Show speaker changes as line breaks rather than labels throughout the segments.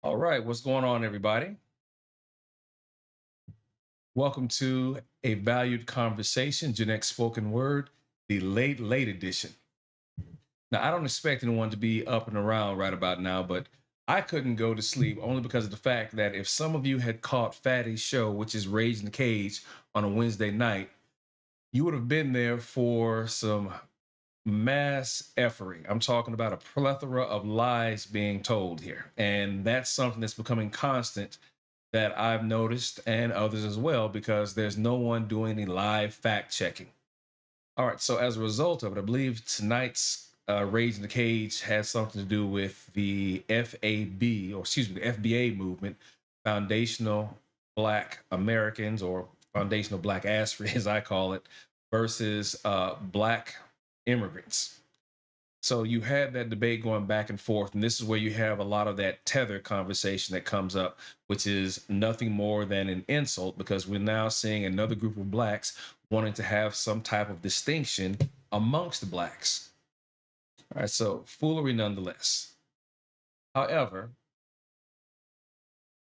All right, what's going on, everybody? Welcome to a valued conversation, Genetic Spoken Word, the late edition. Now, I don't expect anyone to be up and around right about now, but I couldn't go to sleep only because of the fact that if some of you had caught Fatty's show, which is Rage in the Cage on a Wednesday night, you would have been there for some mass effery. I'm talking about a plethora of lies being told here. And that's something that's becoming constant that I've noticed and others as well because there's no one doing any live fact checking. All right, so as a result of it, I believe tonight's Rage in the Cage has something to do with the FAB, or excuse me, the FBA movement, Foundational Black Americans, or Foundational Black Assery, as I call it, versus Black immigrants. So you had that debate going back and forth, and this is where you have a lot of that tether conversation that comes up, which is nothing more than an insult because we're now seeing another group of blacks wanting to have some type of distinction amongst the blacks. All right, so foolery nonetheless. However,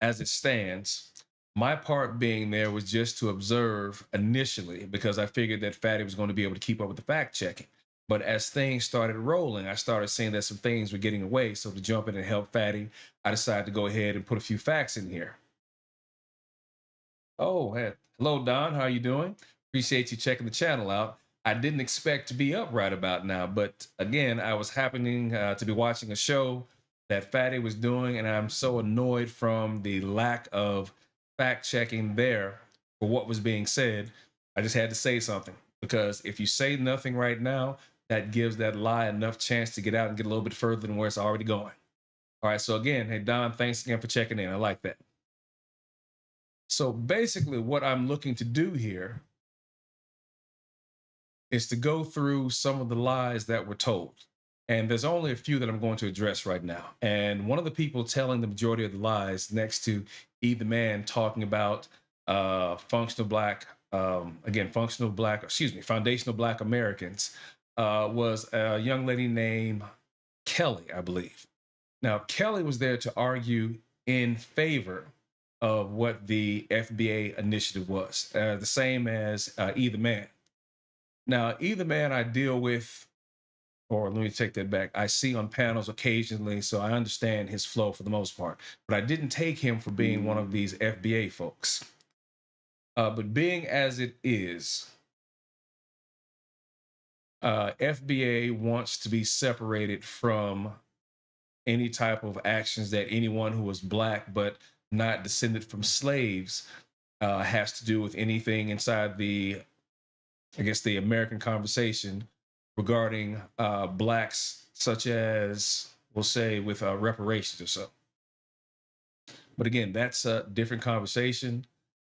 as it stands, my part being there was just to observe initially because I figured that Fatty was going to be able to keep up with the fact checking. But as things started rolling, I started seeing that some things were getting away. So to jump in and help Fatty, I decided to go ahead and put a few facts in here. Oh, hey. Hello, Don. How are you doing? Appreciate you checking the channel out. I didn't expect to be up right about now, but again, I was happening to be watching a show that Fatty was doing, and I'm so annoyed from the lack of fact checking there for what was being said. I just had to say something because if you say nothing right now, that gives that lie enough chance to get out and get a little bit further than where it's already going. All right, so again, hey, Don, thanks again for checking in. I like that. So basically, what I'm looking to do here is to go through some of the lies that were told. And there's only a few that I'm going to address right now. And one of the people telling the majority of the lies next to E the Man talking about functional black, again, functional black, excuse me, foundational black Americans was a young lady named Kelly, I believe. Now, Kelly was there to argue in favor of what the FBA initiative was, the same as E the Man. Now, E the Man I deal with, or let me take that back, I see on panels occasionally, so I understand his flow for the most part. But I didn't take him for being one of these FBA folks. But being as it is, FBA wants to be separated from any type of actions that anyone who was black but not descended from slaves has to do with anything inside the, I guess, the American conversation regarding blacks, such as we'll say with reparations or so. But again, that's a different conversation.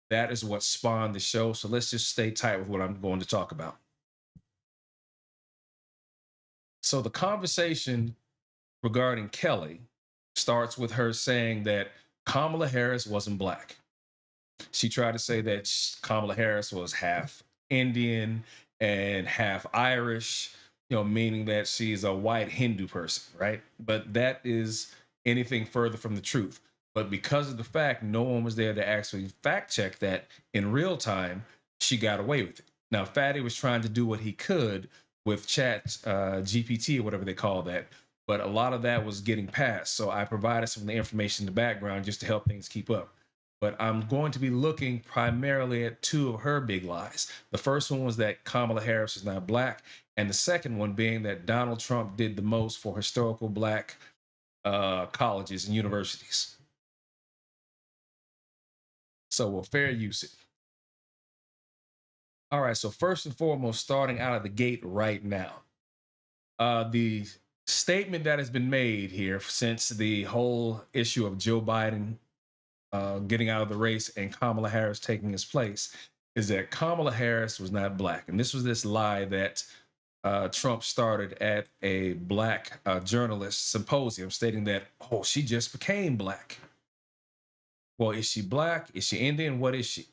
That is what spawned the show. So let's just stay tight with what I'm going to talk about. So the conversation regarding Kelly starts with her saying that Kamala Harris wasn't black. She tried to say that Kamala Harris was half Indian and half Irish, meaning that she's a white Hindu person, right? But that is anything further from the truth. But because of the fact no one was there to actually fact check that in real time, she got away with it. Now, Fatty was trying to do what he could with Chat GPT or whatever they call that, but a lot of that was getting passed. So I provided some of the information in the background just to help things keep up. But I'm going to be looking primarily at two of her big lies. The first one was that Kamala Harris is not black, and the second one being that Donald Trump did the most for historical black colleges and universities. So we'll fair use it. All right, so first and foremost, starting out of the gate right now, the statement that has been made here since the whole issue of Joe Biden getting out of the race and Kamala Harris taking his place is that Kamala Harris was not black. And this was this lie that Trump started at a black journalist symposium stating that, oh, she just became black. Well, is she black? Is she Indian? What is she?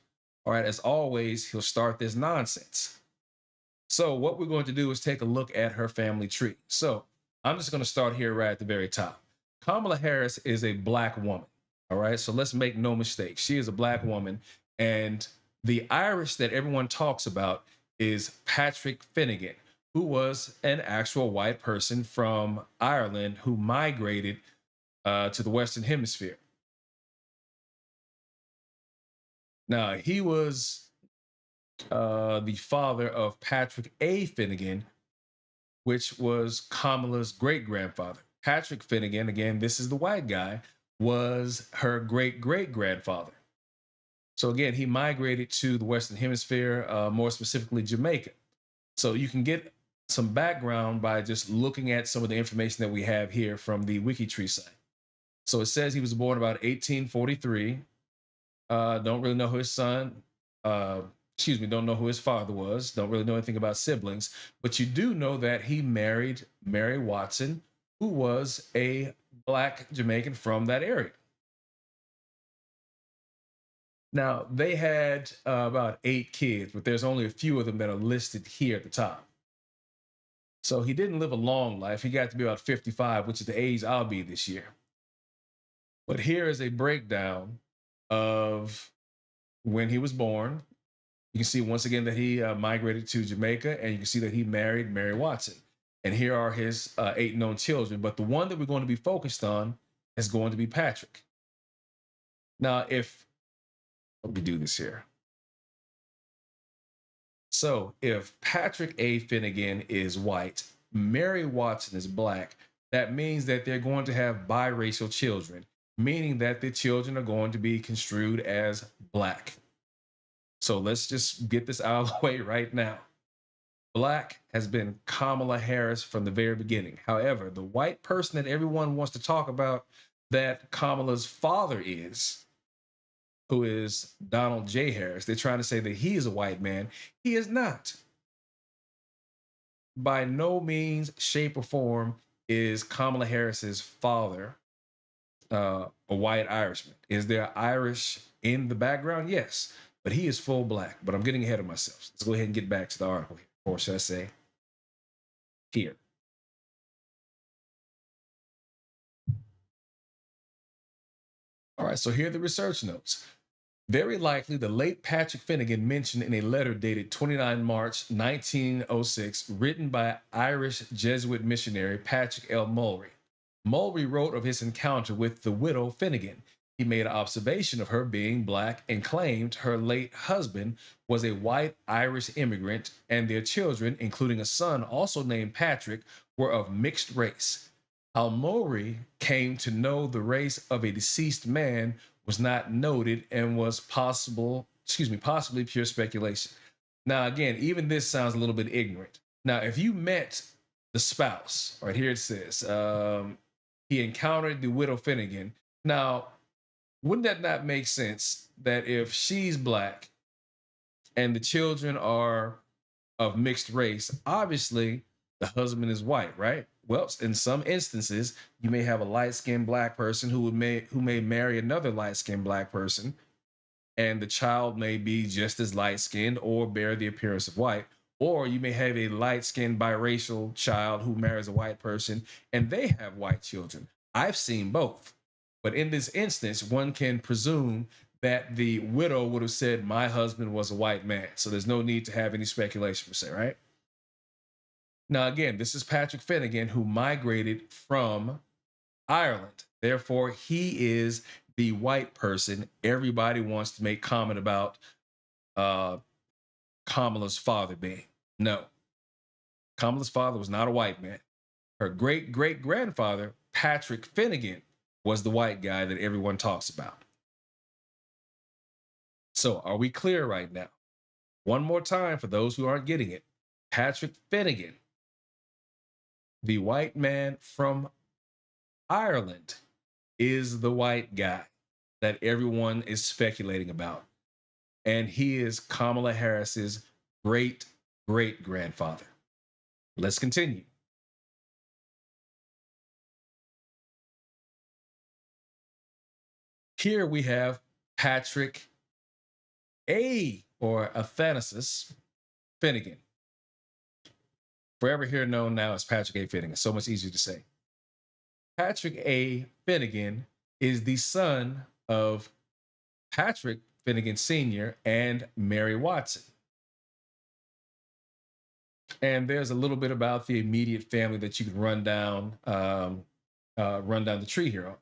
All right, as always, he'll start this nonsense. So what we're going to do is take a look at her family tree. So I'm just going to start here right at the very top. Kamala Harris is a black woman. All right. So let's make no mistake. She is a black woman. And the Irish that everyone talks about is Patrick Finnegan, who was an actual white person from Ireland who migrated to the Western Hemisphere. Now, he was the father of Patrick A. Finnegan, which was Kamala's great grandfather. Patrick Finnegan, again, this is the white guy, was her great great grandfather. So again, he migrated to the Western Hemisphere, more specifically Jamaica. So you can get some background by just looking at some of the information that we have here from the WikiTree site. So it says he was born about 1843. Don't really know who his son, uh, excuse me, don't know who his father was. Don't really know anything about siblings, but you do know that he married Mary Watson, who was a black Jamaican from that area. Now, they had about 8 kids, but there's only a few of them that are listed here at the top. So he didn't live a long life. He got to be about 55, which is the age I'll be this year. But here is a breakdown of when he was born. You can see once again that he migrated to Jamaica, and you can see that he married Mary Watson. And here are his 8 known children. But the one that we're going to be focused on is going to be Patrick. Now, let me do this here. So if Patrick A. Finnegan is white, Mary Watson is black, that means that they're going to have biracial children, meaning that the children are going to be construed as black. So let's just get this out of the way right now. Black has been Kamala Harris from the very beginning. However, the white person that everyone wants to talk about that Kamala's father is, who is Donald J. Harris, they're trying to say that he is a white man. He is not. By no means, shape, or form is Kamala Harris's father a white Irishman. Is there Irish in the background? Yes, but he is full black. But I'm getting ahead of myself. Let's go ahead and get back to the article here, or should I say here. All right, so here are the research notes. Very likely, the late Patrick Finnegan mentioned in a letter dated 29 March 1906, written by Irish Jesuit missionary Patrick L. Mulry. Mulry wrote of his encounter with the widow Finnegan. He made an observation of her being black and claimed her late husband was a white Irish immigrant, and their children, including a son also named Patrick, were of mixed race. How Mulry came to know the race of a deceased man was not noted and was possibly pure speculation. Now, again, even this sounds a little bit ignorant. Now, if you met the spouse, right here it says, he encountered the widow Finnegan. Now, wouldn't that not make sense that if she's black and the children are of mixed race, obviously the husband is white, right? Well, in some instances, you may have a light-skinned black person who may marry another light-skinned black person, and the child may be just as light-skinned or bear the appearance of white. Or you may have a light-skinned biracial child who marries a white person and they have white children. I've seen both. But in this instance, one can presume that the widow would have said, my husband was a white man. So there's no need to have any speculation per se, right? Now, again, this is Patrick Finnegan, who migrated from Ireland. Therefore, he is the white person everybody wants to make comment about uh, Kamala's father being. No, Kamala's father was not a white man. Her great great grandfather, Patrick Finnegan, was the white guy that everyone talks about. So, are we clear right now? One more time for those who aren't getting it. Patrick Finnegan, the white man from Ireland, is the white guy that everyone is speculating about. And he is Kamala Harris's great great grandfather. Let's continue. Here we have Patrick A. or Athanasis Finnegan, forever here known now as Patrick A. Finnegan. So much easier to say. Patrick A. Finnegan is the son of Patrick Finnegan Sr. and Mary Watson. And there's a little bit about the immediate family that you can run down the tree here.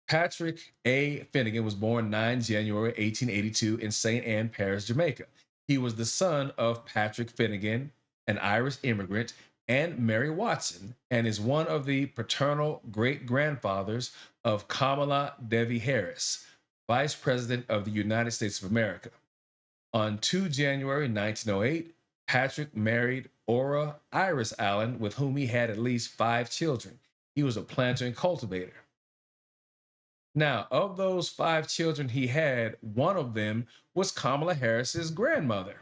Patrick A. Finnegan was born 9 January 1882 in St. Ann Parish, Jamaica. He was the son of Patrick Finnegan, an Irish immigrant, and Mary Watson, and is one of the paternal great-grandfathers of Kamala Devi Harris, Vice President of the United States of America. On 2 January 1908, Patrick married Ora Iris Allen, with whom he had at least 5 children. He was a planter and cultivator. Now, of those 5 children he had, one of them was Kamala Harris's grandmother,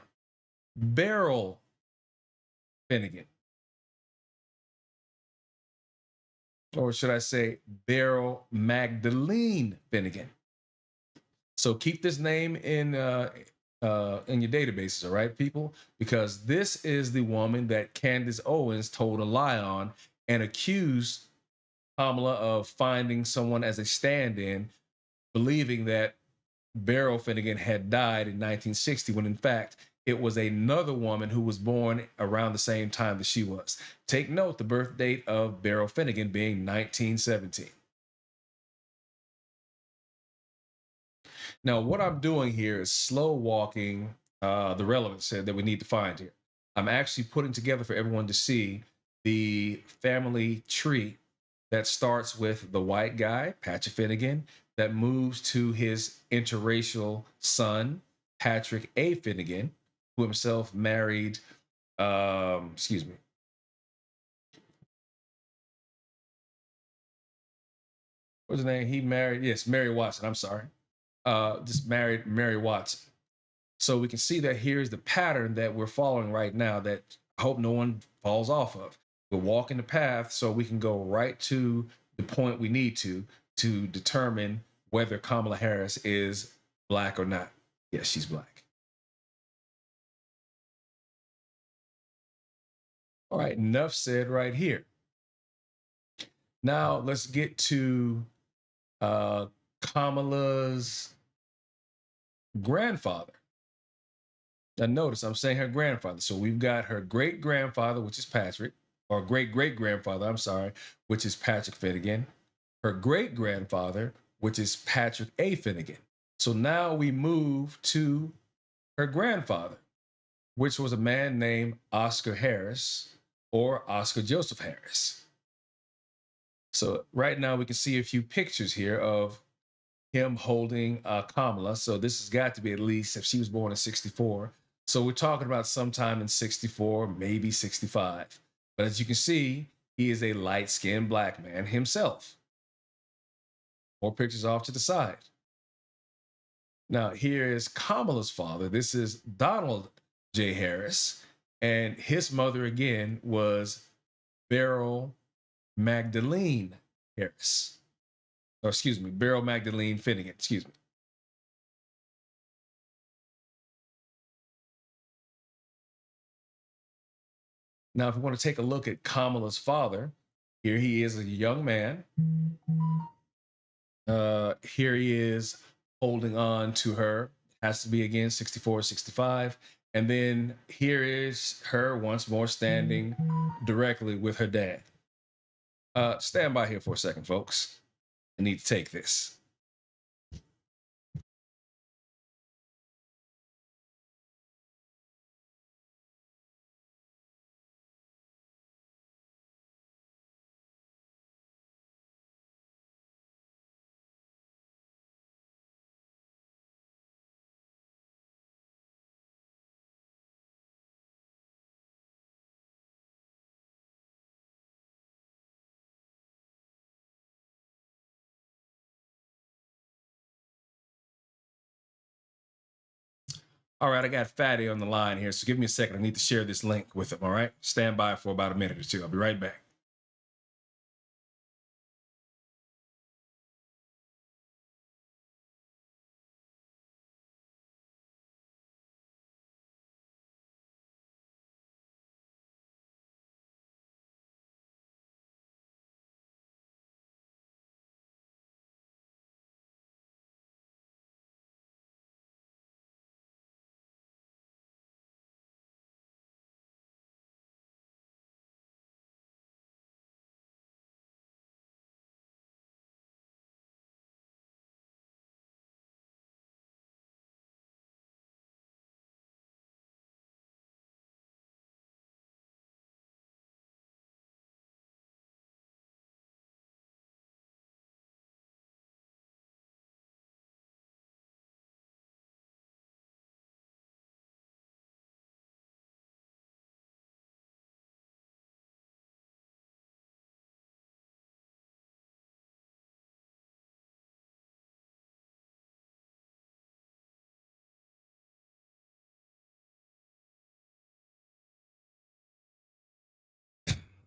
Beryl Finnegan. Or should I say Beryl Magdalene Finnegan. So keep this name in your databases, all right, people? Because this is the woman that Candace Owens told a lie on and accused Kamala of finding someone as a stand-in, believing that Beryl Finnegan had died in 1960, when in fact it was another woman who was born around the same time that she was. Take note, the birth date of Beryl Finnegan being 1917. Now, what I'm doing here is slow walking the relevance that we need to find here. I'm actually putting together for everyone to see the family tree that starts with the white guy, Patrick Finnegan, that moves to his interracial son, Patrick A. Finnegan, who himself married, excuse me. What's his name? He married, yes, Mary Watson. I'm sorry. Just married Mary Watson. So we can see that here's the pattern that we're following right now that I hope no one falls off of. We're walking the path so we can go right to the point we need to determine whether Kamala Harris is black or not. Yes, she's black. All right, enough said right here. Now let's get to Kamala's grandfather. Now notice I'm saying her grandfather. So we've got her great grandfather, which is Patrick, or great great grandfather, I'm sorry, which is Patrick Finnegan. Her great grandfather, which is Patrick A. Finnegan. So now we move to her grandfather, which was a man named Oscar Harris, or Oscar Joseph Harris. So right now we can see a few pictures here of him holding Kamala. So this has got to be at least, if she was born in 64. So we're talking about sometime in 64, maybe 65. But as you can see, he is a light-skinned black man himself. More pictures off to the side. Now, here is Kamala's father. This is Donald J. Harris. And his mother, again, was Beryl Magdalene Harris. Or excuse me, Beryl Magdalene Finnegan, excuse me. Now, if we want to take a look at Kamala's father, here he is, a young man. Here he is holding on to her. Has to be again 64, 65. And then here is her once more standing directly with her dad. Stand by here for a second, folks. I need to take this. All right, I got Fatty on the line here, so give me a second. I need to share this link with him, all right? Stand by for about a minute or two. I'll be right back.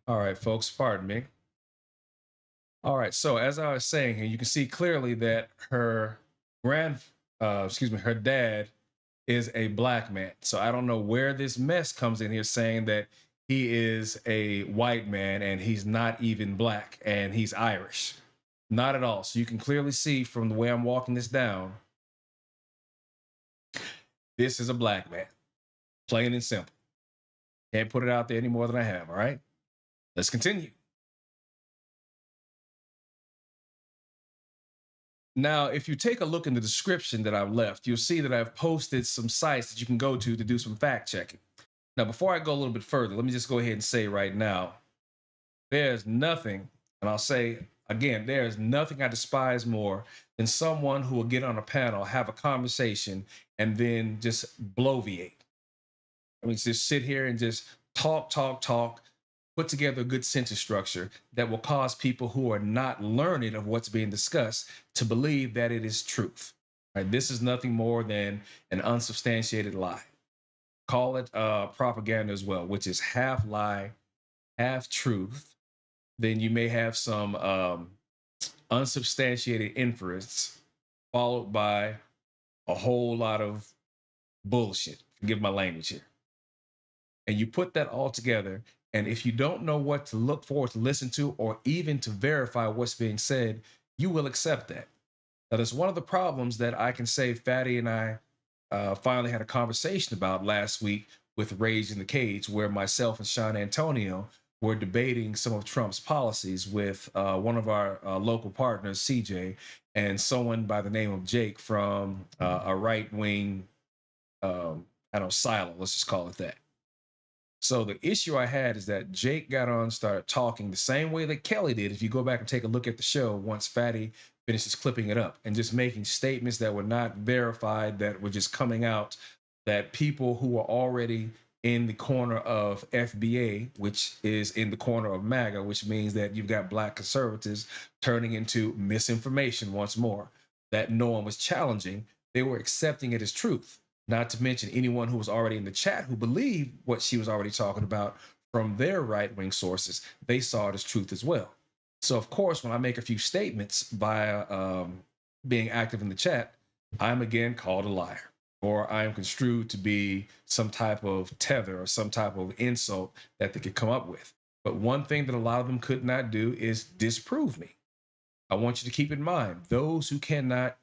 All right, folks, pardon me. All right, so as I was saying here, you can see clearly that her dad is a black man. So I don't know where this mess comes in here saying that he is a white man and he's not even black and he's Irish. Not at all. So you can clearly see from the way I'm walking this down, this is a black man, plain and simple. Can't put it out there any more than I have. All right, let's continue. Now, if you take a look in the description that I've left, you'll see that I've posted some sites that you can go to do some fact checking. Now, before I go a little bit further, let me just go ahead and say right now, there's nothing, and I'll say again, there's nothing I despise more than someone who will get on a panel, have a conversation, and then just bloviate. I mean, just sit here and just talk, put together a good sentence structure that will cause people who are not learned of what's being discussed to believe that it is truth. Right? This is nothing more than an unsubstantiated lie. Call it propaganda as well, which is half lie, half truth. Then you may have some unsubstantiated inference followed by a whole lot of bullshit. Forgive my language here. And you put that all together. And if you don't know what to look for, to listen to, or even to verify what's being said, you will accept that. Now, that's one of the problems that I can say Fatty and I finally had a conversation about last week with Rage in the Cage, where myself and Sean Antonio were debating some of Trump's policies with one of our local partners, CJ, and someone by the name of Jake from a right wing, I don't know, silo, let's just call it that. So the issue I had is that Jake got on, started talking the same way that Kelly did. If you go back and take a look at the show, once Fatty finishes clipping it up, and just making statements that were not verified, that were just coming out, that people who are already in the corner of FBA, which is in the corner of MAGA, which means that you've got black conservatives turning into misinformation once more, that no one was challenging. They were accepting it as truth. Not to mention anyone who was already in the chat who believed what she was already talking about from their right wing sources. They saw it as truth as well. So, of course, when I make a few statements via being active in the chat, I'm again called a liar, or I am construed to be some type of tether or some type of insult that they could come up with. But one thing that a lot of them could not do is disprove me. I want you to keep in mind, those who cannot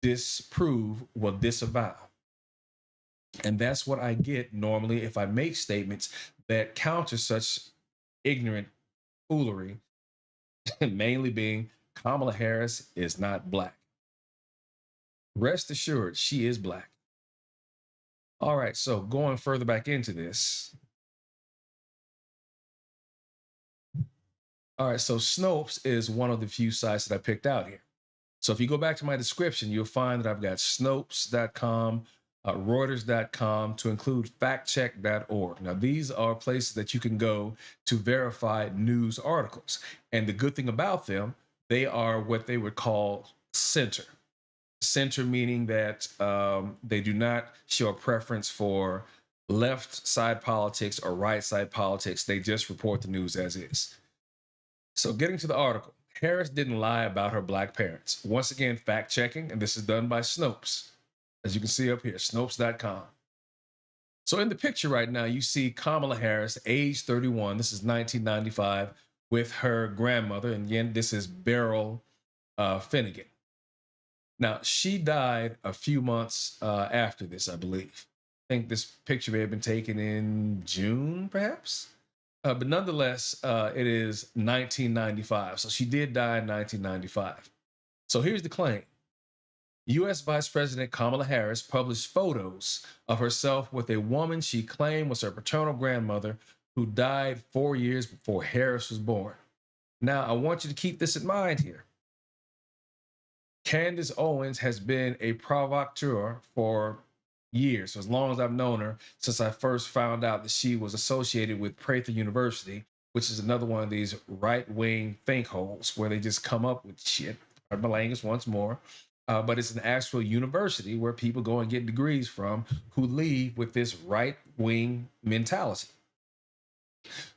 disprove will disavow. And that's what I get normally if I make statements that counter such ignorant foolery, mainly being Kamala Harris is not black. Rest assured, she is black. All right, so going further back into this. All right, so Snopes is one of the few sites that I picked out here. So if you go back to my description, you'll find that I've got Snopes.com, Reuters.com, to include factcheck.org. Now, these are places that you can go to verify news articles. And the good thing about them, they are what they would call center. Center meaning that they do not show a preference for left side politics or right side politics. They just report the news as is. So getting to the article, Harris didn't lie about her black parents. Once again, fact checking, and this is done by Snopes. As you can see up here, Snopes.com. So in the picture right now, you see Kamala Harris, age 31. This is 1995, with her grandmother. And again, this is Beryl Finnegan. Now, she died a few months after this, I believe. I think this picture may have been taken in June, perhaps. But nonetheless, it is 1995. So she did die in 1995. So here's the claim. U.S. Vice President Kamala Harris published photos of herself with a woman she claimed was her paternal grandmother who died 4 years before Harris was born. Now, I want you to keep this in mind here. Candace Owens has been a provocateur for years, so as long as I've known her, since I first found out that she was associated with Prather University, which is another one of these right-wing think holes where they just come up with shit. Pardon my language once more. But it's an actual university where people go and get degrees from who leave with this right-wing mentality.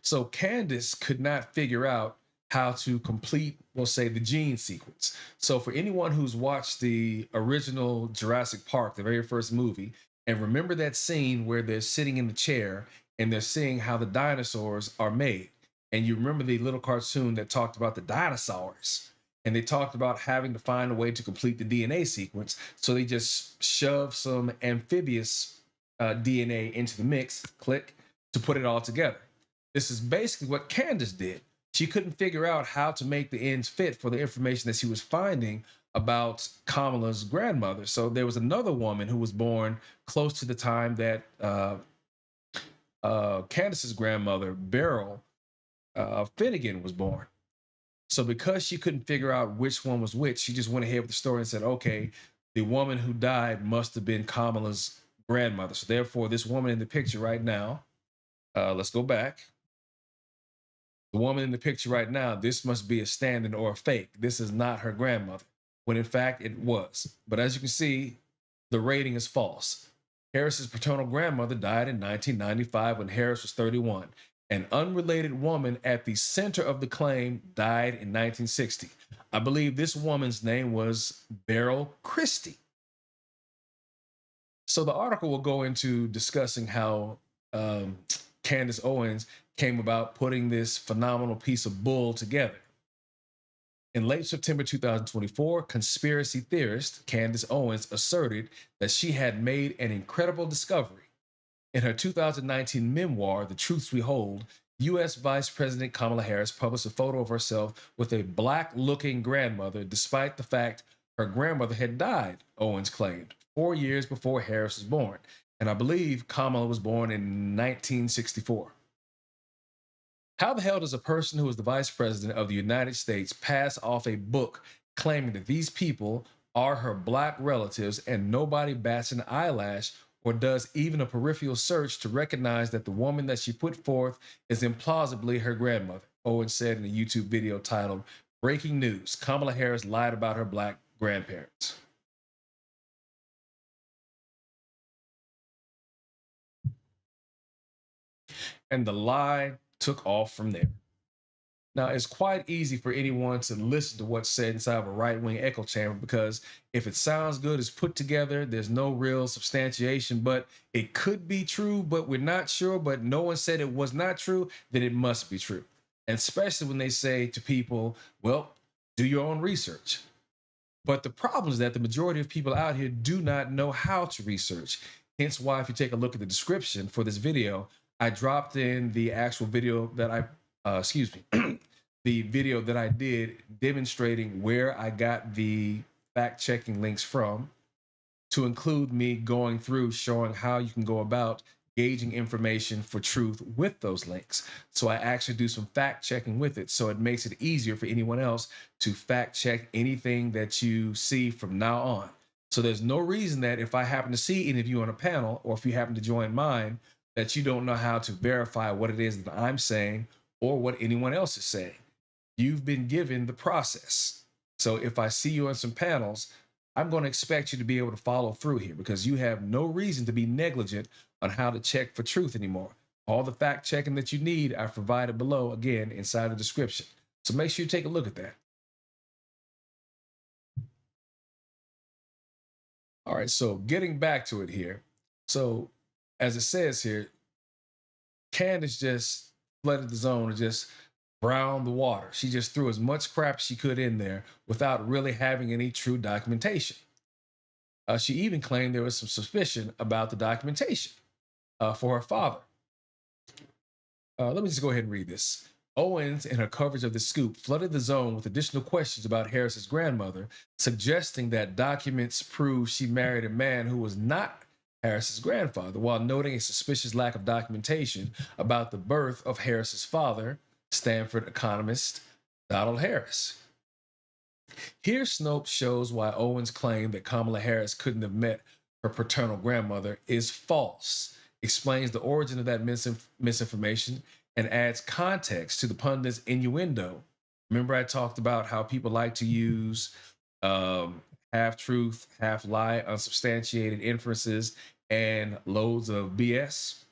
So Candace could not figure out how to complete, we'll say, the gene sequence. So for anyone who's watched the original Jurassic Park, the very first movie, and remember that scene where they're sitting in the chair and they're seeing how the dinosaurs are made. And you remember the little cartoon that talked about the dinosaurs. And they talked about having to find a way to complete the DNA sequence. So they just shoved some amphibious DNA into the mix, click, to put it all together. This is basically what Candace did. She couldn't figure out how to make the ends fit for the information that she was finding about Kamala's grandmother. So there was another woman who was born close to the time that Candace's grandmother, Beryl Finnegan, was born. So because she couldn't figure out which one was which, she just went ahead with the story and said, okay, the woman who died must have been Kamala's grandmother. So therefore, this woman in the picture right now, let's go back. The woman in the picture right now, this must be a stand-in or a fake. This is not her grandmother, when in fact it was. But as you can see, the rating is false. Harris's paternal grandmother died in 1995 when Harris was 31. An unrelated woman at the center of the claim died in 1960. I believe this woman's name was Beryl Christie. So the article will go into discussing how Candace Owens came about putting this phenomenal piece of bull together. In late September 2024, conspiracy theorist Candace Owens asserted that she had made an incredible discovery. In her 2019 memoir, The Truths We Hold, U.S. Vice President Kamala Harris published a photo of herself with a black-looking grandmother, despite the fact her grandmother had died, Owens claimed, 4 years before Harris was born. And I believe Kamala was born in 1964. How the hell does a person who is the vice president of the United States pass off a book claiming that these people are her black relatives and nobody bats an eyelash or does even a peripheral search to recognize that the woman that she put forth is implausibly her grandmother? Owen said in a YouTube video titled Breaking News: Kamala Harris lied about her black grandparents. And the lie took off from there. Now, it's quite easy for anyone to listen to what's said inside of a right wing echo chamber because if it sounds good, it's put together, there's no real substantiation, but it could be true, but we're not sure, but no one said it was not true, then it must be true. And especially when they say to people, well, do your own research. But the problem is that the majority of people out here do not know how to research. Hence why, if you take a look at the description for this video, I dropped in the actual video that excuse me, the video that I did demonstrating where I got the fact checking links from, to include me going through showing how you can go about gauging information for truth with those links. So I actually do some fact checking with it. So it makes it easier for anyone else to fact check anything that you see from now on. So there's no reason that if I happen to see any of you on a panel, or if you happen to join mine, that you don't know how to verify what it is that I'm saying or what anyone else is saying. You've been given the process. So if I see you on some panels, I'm going to expect you to be able to follow through here because you have no reason to be negligent on how to check for truth anymore. All the fact checking that you need, I've provided below, again, inside the description. So make sure you take a look at that. All right, so getting back to it here. So as it says here, Candace just flooded the zone and just browned the water. She just threw as much crap as she could in there without really having any true documentation. She even claimed there was some suspicion about the documentation for her father. Let me just go ahead and read this. Owens, in her coverage of the scoop, flooded the zone with additional questions about Harris's grandmother, suggesting that documents prove she married a man who was not Harris's grandfather, while noting a suspicious lack of documentation about the birth of Harris's father, Stanford economist Donald Harris. Here, Snopes shows why Owens' claim that Kamala Harris couldn't have met her paternal grandmother is false, explains the origin of that misinformation, and adds context to the pundit's innuendo. Remember, I talked about how people like to use half truth, half lie, unsubstantiated inferences, and loads of BS?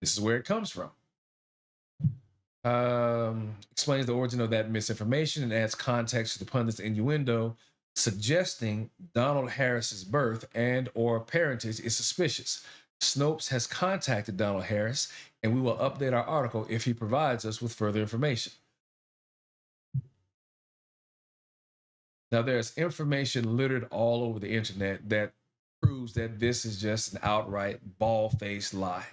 This is where it comes from. Explains the origin of that misinformation and adds context to the pundit's innuendo, suggesting Donald Harris's birth and or parentage is suspicious. Snopes has contacted Donald Harris, and we will update our article if he provides us with further information. Now, there's information littered all over the internet that proves that this is just an outright bald-faced lie.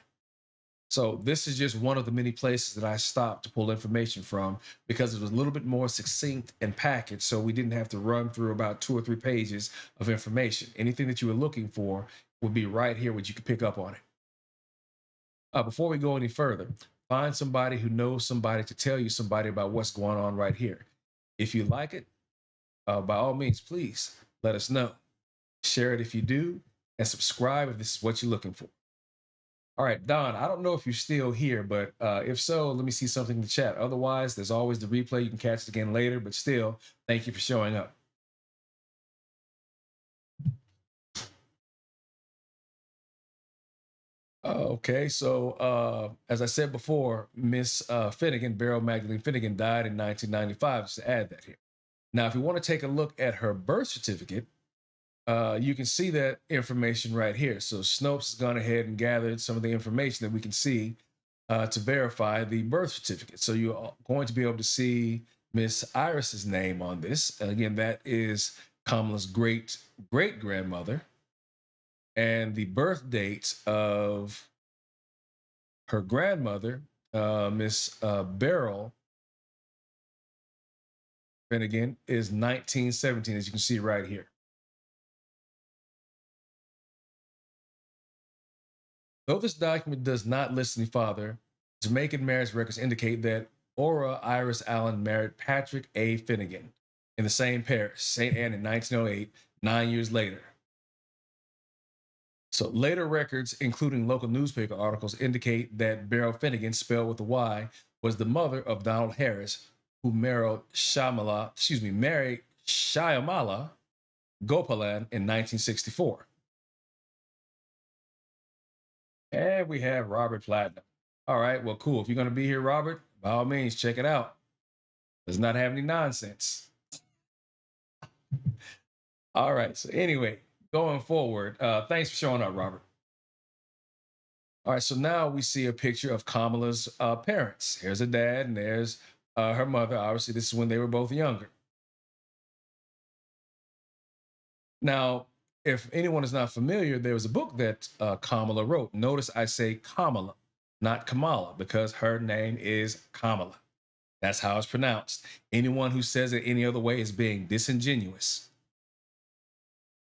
So this is just one of the many places that I stopped to pull information from because it was a little bit more succinct and packaged. So we didn't have to run through about 2 or 3 pages of information. Anything that you were looking for would be right here, which you could pick up on it. Before we go any further, find somebody who knows somebody to tell you somebody about what's going on right here. If you like it, by all means, please let us know. Share it if you do, and subscribe if this is what you're looking for. All right, Don, I don't know if you're still here, but if so, let me see something in the chat. Otherwise, there's always the replay. You can catch it again later, but still, thank you for showing up. Okay, so as I said before, Miss Finnegan, Beryl Magdalene Finnegan, died in 1995, just to add that here. Now, if you want to take a look at her birth certificate, you can see that information right here. So Snopes has gone ahead and gathered some of the information that we can see to verify the birth certificate. So you're going to be able to see Miss Iris's name on this. Again, that is Kamala's great grandmother, and the birth date of her grandmother, Miss Beryl Finnegan, is 1917, as you can see right here. Though this document does not list any father, Jamaican marriage records indicate that Aura Iris Allen married Patrick A. Finnegan in the same parish, St. Anne, in 1908, 9 years later. So later records, including local newspaper articles, indicate that Beryl Finnegan, spelled with a Y, was the mother of Donald Harris, who married Shyamala Gopalan in 1964. And we have Robert Platinum. All right, well, cool. If you're going to be here, Robert, by all means, check it out. Does not have any nonsense. All right, so anyway, going forward, thanks for showing up, Robert. All right, so now we see a picture of Kamala's parents. Here's her dad, and there's her mother. Obviously, this is when they were both younger. Now, if anyone is not familiar, there was a book that Kamala wrote. Notice I say Kamala, not Kamala, because her name is Kamala. That's how it's pronounced. Anyone who says it any other way is being disingenuous.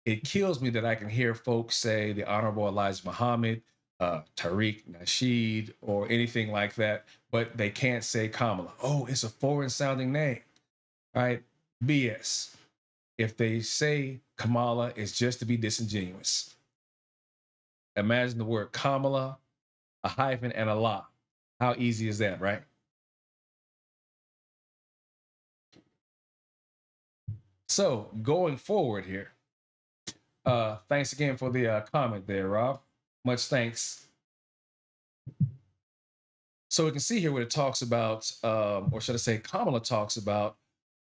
It kills me that I can hear folks say the Honorable Elijah Muhammad, Tariq Nasheed, or anything like that, but they can't say Kamala. Oh, it's a foreign sounding name, right? BS. If they say Kamala, it's just to be disingenuous. Imagine the word Kamala, a hyphen, and a la. How easy is that, right? So going forward here, thanks again for the comment there, Rob. Much thanks. So we can see here what it talks about, or should I say, Kamala talks about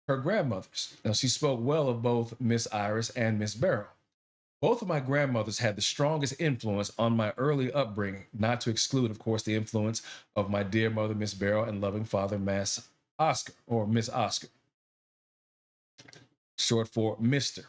her grandmothers. Now, she spoke well of both Miss Iris and Miss Beryl. Both of my grandmothers had the strongest influence on my early upbringing, not to exclude, of course, the influence of my dear mother, Miss Beryl, and loving father, Miss Oscar, or Miss Oscar, short for Mr.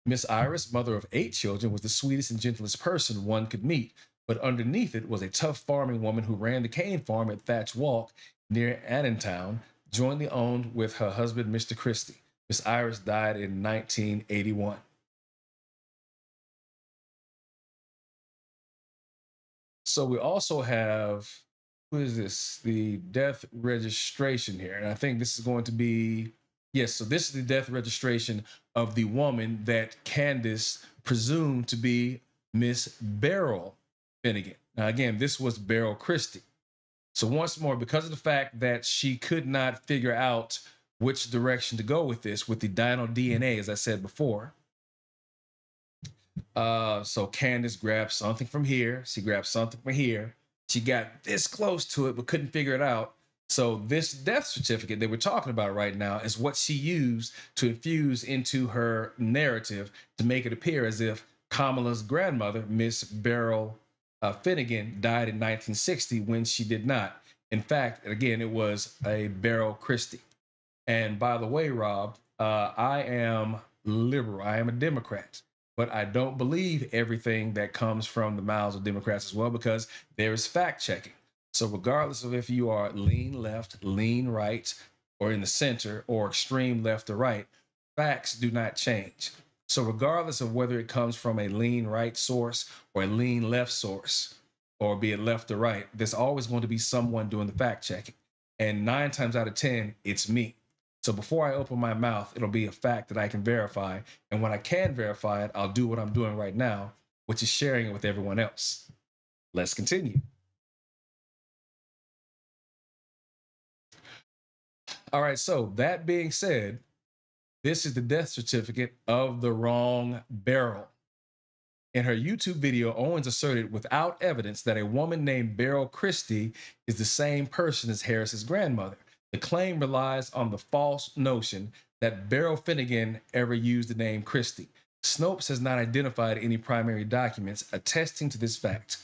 Miss Iris, mother of 8 children, was the sweetest and gentlest person one could meet, but underneath it was a tough farming woman who ran the cane farm at Thatch Walk near Annantown, jointly owned with her husband, Mr. Christie. Miss Iris died in 1981. So we also have, who is this? The death registration here. And I think this is going to be, yes, so this is the death registration of the woman that Candace presumed to be Miss Beryl Finnegan. Now, again, this was Beryl Christie. So once more, because of the fact that she could not figure out which direction to go with this, with the dino DNA, as I said before, so Candace grabbed something from here. She grabbed something from here. She got this close to it, but couldn't figure it out. So this death certificate that we're talking about right now is what she used to infuse into her narrative to make it appear as if Kamala's grandmother, Miss Beryl Finnegan, died in 1960 when she did not. In fact, again, it was a Beryl Christie. And by the way, Rob, I am liberal. I am a Democrat, but I don't believe everything that comes from the mouths of Democrats as well, because there is fact checking. So, regardless of if you are lean left, lean right, or in the center, or extreme left or right, facts do not change. So, regardless of whether it comes from a lean right source or a lean left source, or be it left or right, there's always going to be someone doing the fact checking. And 9 times out of 10, it's me. So before I open my mouth, it'll be a fact that I can verify. And when I can verify it, I'll do what I'm doing right now, which is sharing it with everyone else. Let's continue. All right. So that being said, this is the death certificate of the wrong Beryl. In her YouTube video, Owens asserted without evidence that a woman named Beryl Christie is the same person as Harris's grandmother. The claim relies on the false notion that Beryl Finnegan ever used the name Christie. Snopes has not identified any primary documents attesting to this fact.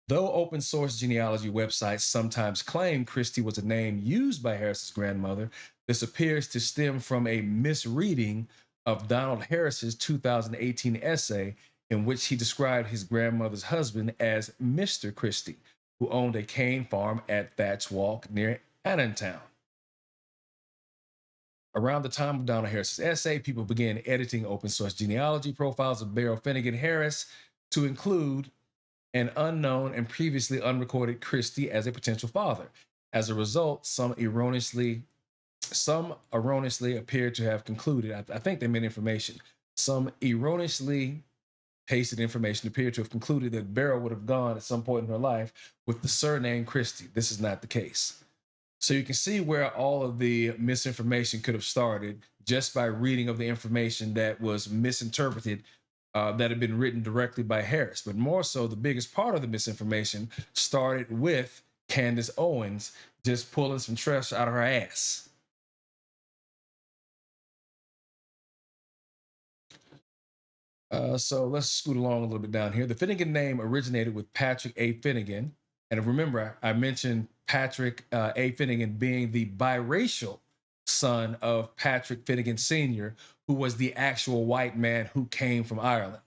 Though open source genealogy websites sometimes claim Christie was a name used by Harris's grandmother, this appears to stem from a misreading of Donald Harris's 2018 essay in which he described his grandmother's husband as Mr. Christie, who owned a cane farm at Thatch Walk near Annantown. Around the time of Donald Harris's essay, people began editing open source genealogy profiles of Beryl Finnegan Harris to include an unknown and previously unrecorded Christie as a potential father. As a result, some erroneously appeared to have concluded, I think they meant information, some erroneously pasted information appeared to have concluded that Beryl would have gone at some point in her life with the surname Christie. This is not the case. So you can see where all of the misinformation could have started just by reading of the information that was misinterpreted, that had been written directly by Harris. But more so, the biggest part of the misinformation started with Candace Owens just pulling some trash out of her ass. So let's scoot along a little bit down here. The Finnegan name originated with Patrick A. Finnegan. And remember, I mentioned Patrick A. Finnegan being the biracial son of Patrick Finnegan Sr., who was the actual white man who came from Ireland.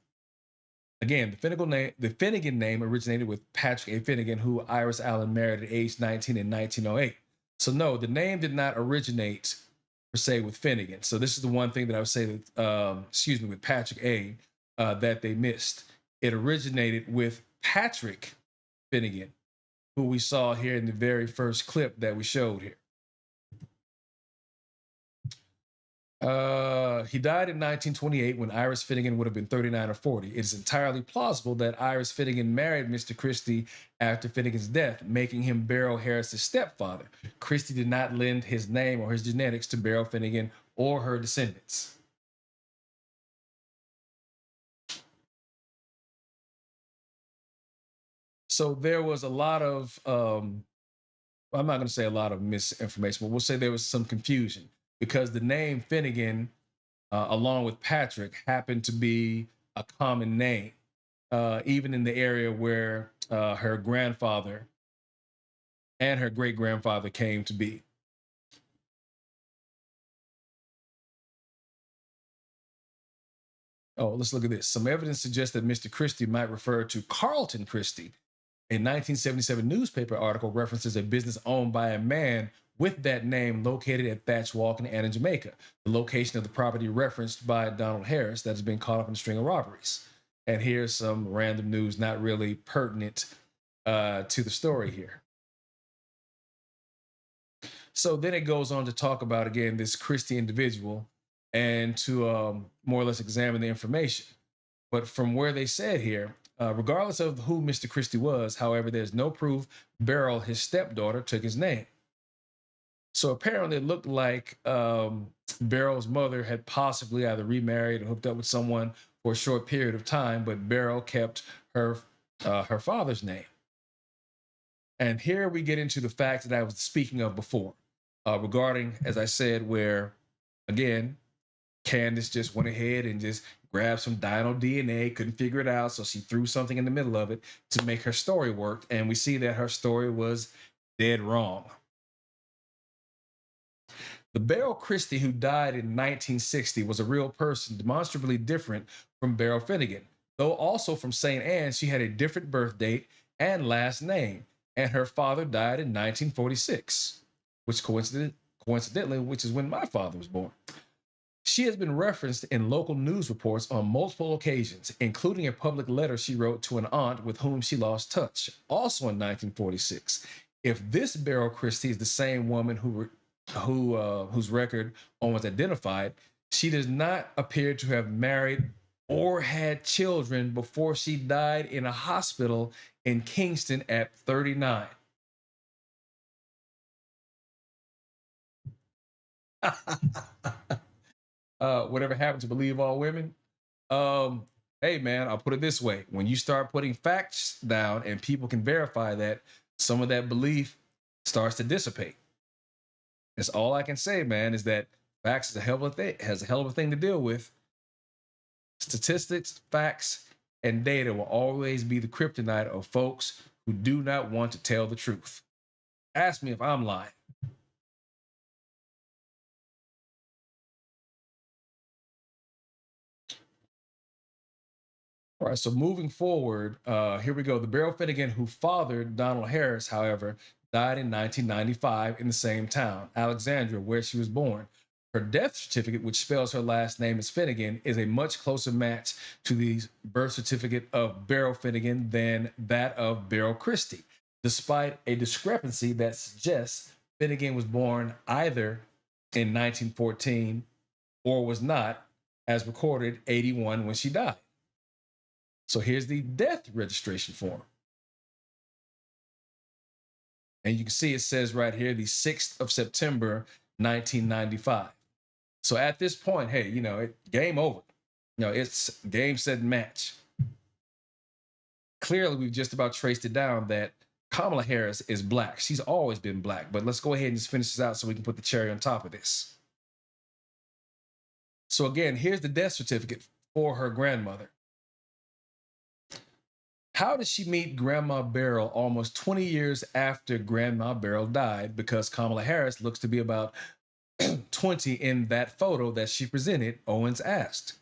Again, the Finnegan name originated with Patrick A. Finnegan, who Iris Allen married at age 19 in 1908. So no, the name did not originate per se with Finnegan. So this is the one thing that I would say that, with Patrick A. That they missed. It originated with Patrick Finnegan, who we saw here in the very first clip that we showed here. He died in 1928 when Iris Finnegan would have been 39 or 40. It is entirely plausible that Iris Finnegan married Mr. Christie after Finnegan's death, making him Beryl Harris's stepfather. Christie did not lend his name or his genetics to Beryl Finnegan or her descendants. So there was a lot of, I'm not going to say a lot of misinformation, but we'll say there was some confusion because the name Finnegan, along with Patrick, happened to be a common name, even in the area where her grandfather and her great grandfather came to be. Oh, let's look at this. Some evidence suggests that Mr. Christie might refer to Carlton Christie. A 1977 newspaper article references a business owned by a man with that name located at Thatch Walk in Anna, Jamaica, the location of the property referenced by Donald Harris that has been caught up in a string of robberies. And here's some random news not really pertinent to the story here. So then it goes on to talk about, again, this Christie individual and to more or less examine the information. But from where they said here, regardless of who Mr. Christie was, however, there's no proof Beryl, his stepdaughter, took his name. So apparently it looked like Beryl's mother had possibly either remarried or hooked up with someone for a short period of time, but Beryl kept her father's name. And here we get into the facts that I was speaking of before, regarding, as I said, where, again, Candace just went ahead and just grabbed some dino DNA, couldn't figure it out, so she threw something in the middle of it to make her story work. And we see that her story was dead wrong. The Beryl Christie who died in 1960 was a real person, demonstrably different from Beryl Finnegan. Though also from St. Anne, she had a different birth date and last name, and her father died in 1946, which coincidentally, which is when my father was born. She has been referenced in local news reports on multiple occasions, including a public letter she wrote to an aunt with whom she lost touch, also in 1946. If this Beryl Christie is the same woman whose record Owen was identified, she does not appear to have married or had children before she died in a hospital in Kingston at 39. Whatever happened to believe all women? Um, hey man, I'll put it this way: when you start putting facts down and people can verify that, some of that belief starts to dissipate. That's all I can say, man. Is that facts is a hell of a thing, has a hell of a thing to deal with. Statistics, facts, and data will always be the kryptonite of folks who do not want to tell the truth. Ask me if I'm lying. All right, so moving forward, here we go. The Beryl Finnegan who fathered Donald Harris, however, died in 1995 in the same town, Alexandria, where she was born. Her death certificate, which spells her last name as Finnegan, is a much closer match to the birth certificate of Beryl Finnegan than that of Beryl Christie, despite a discrepancy that suggests Finnegan was born either in 1914 or was not, as recorded 81 when she died. So here's the death registration form. And you can see it says right here, the 6th of September, 1995. So at this point, hey, game over. It's game, set, match. Clearly, we've just about traced it down that Kamala Harris is black. She's always been black. But let's go ahead and just finish this out so we can put the cherry on top of this. So again, here's the death certificate for her grandmother. How did she meet Grandma Beryl almost 20 years after Grandma Beryl died? Because Kamala Harris looks to be about 20 in that photo that she presented, Owens asked.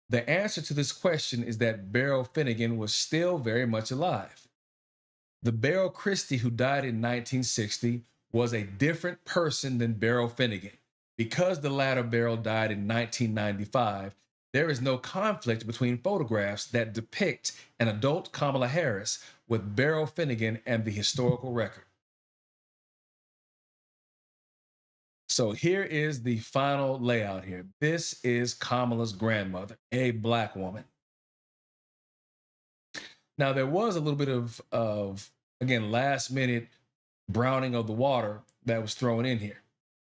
The answer to this question is that Beryl Finnegan was still very much alive. The Beryl Christie who died in 1960 was a different person than Beryl Finnegan. Because the latter Beryl died in 1995, there is no conflict between photographs that depict an adult Kamala Harris with Beryl Finnegan and the historical record. So here is the final layout here. This is Kamala's grandmother, a black woman. Now, there was a little bit of again, last minute browning of the water that was thrown in here.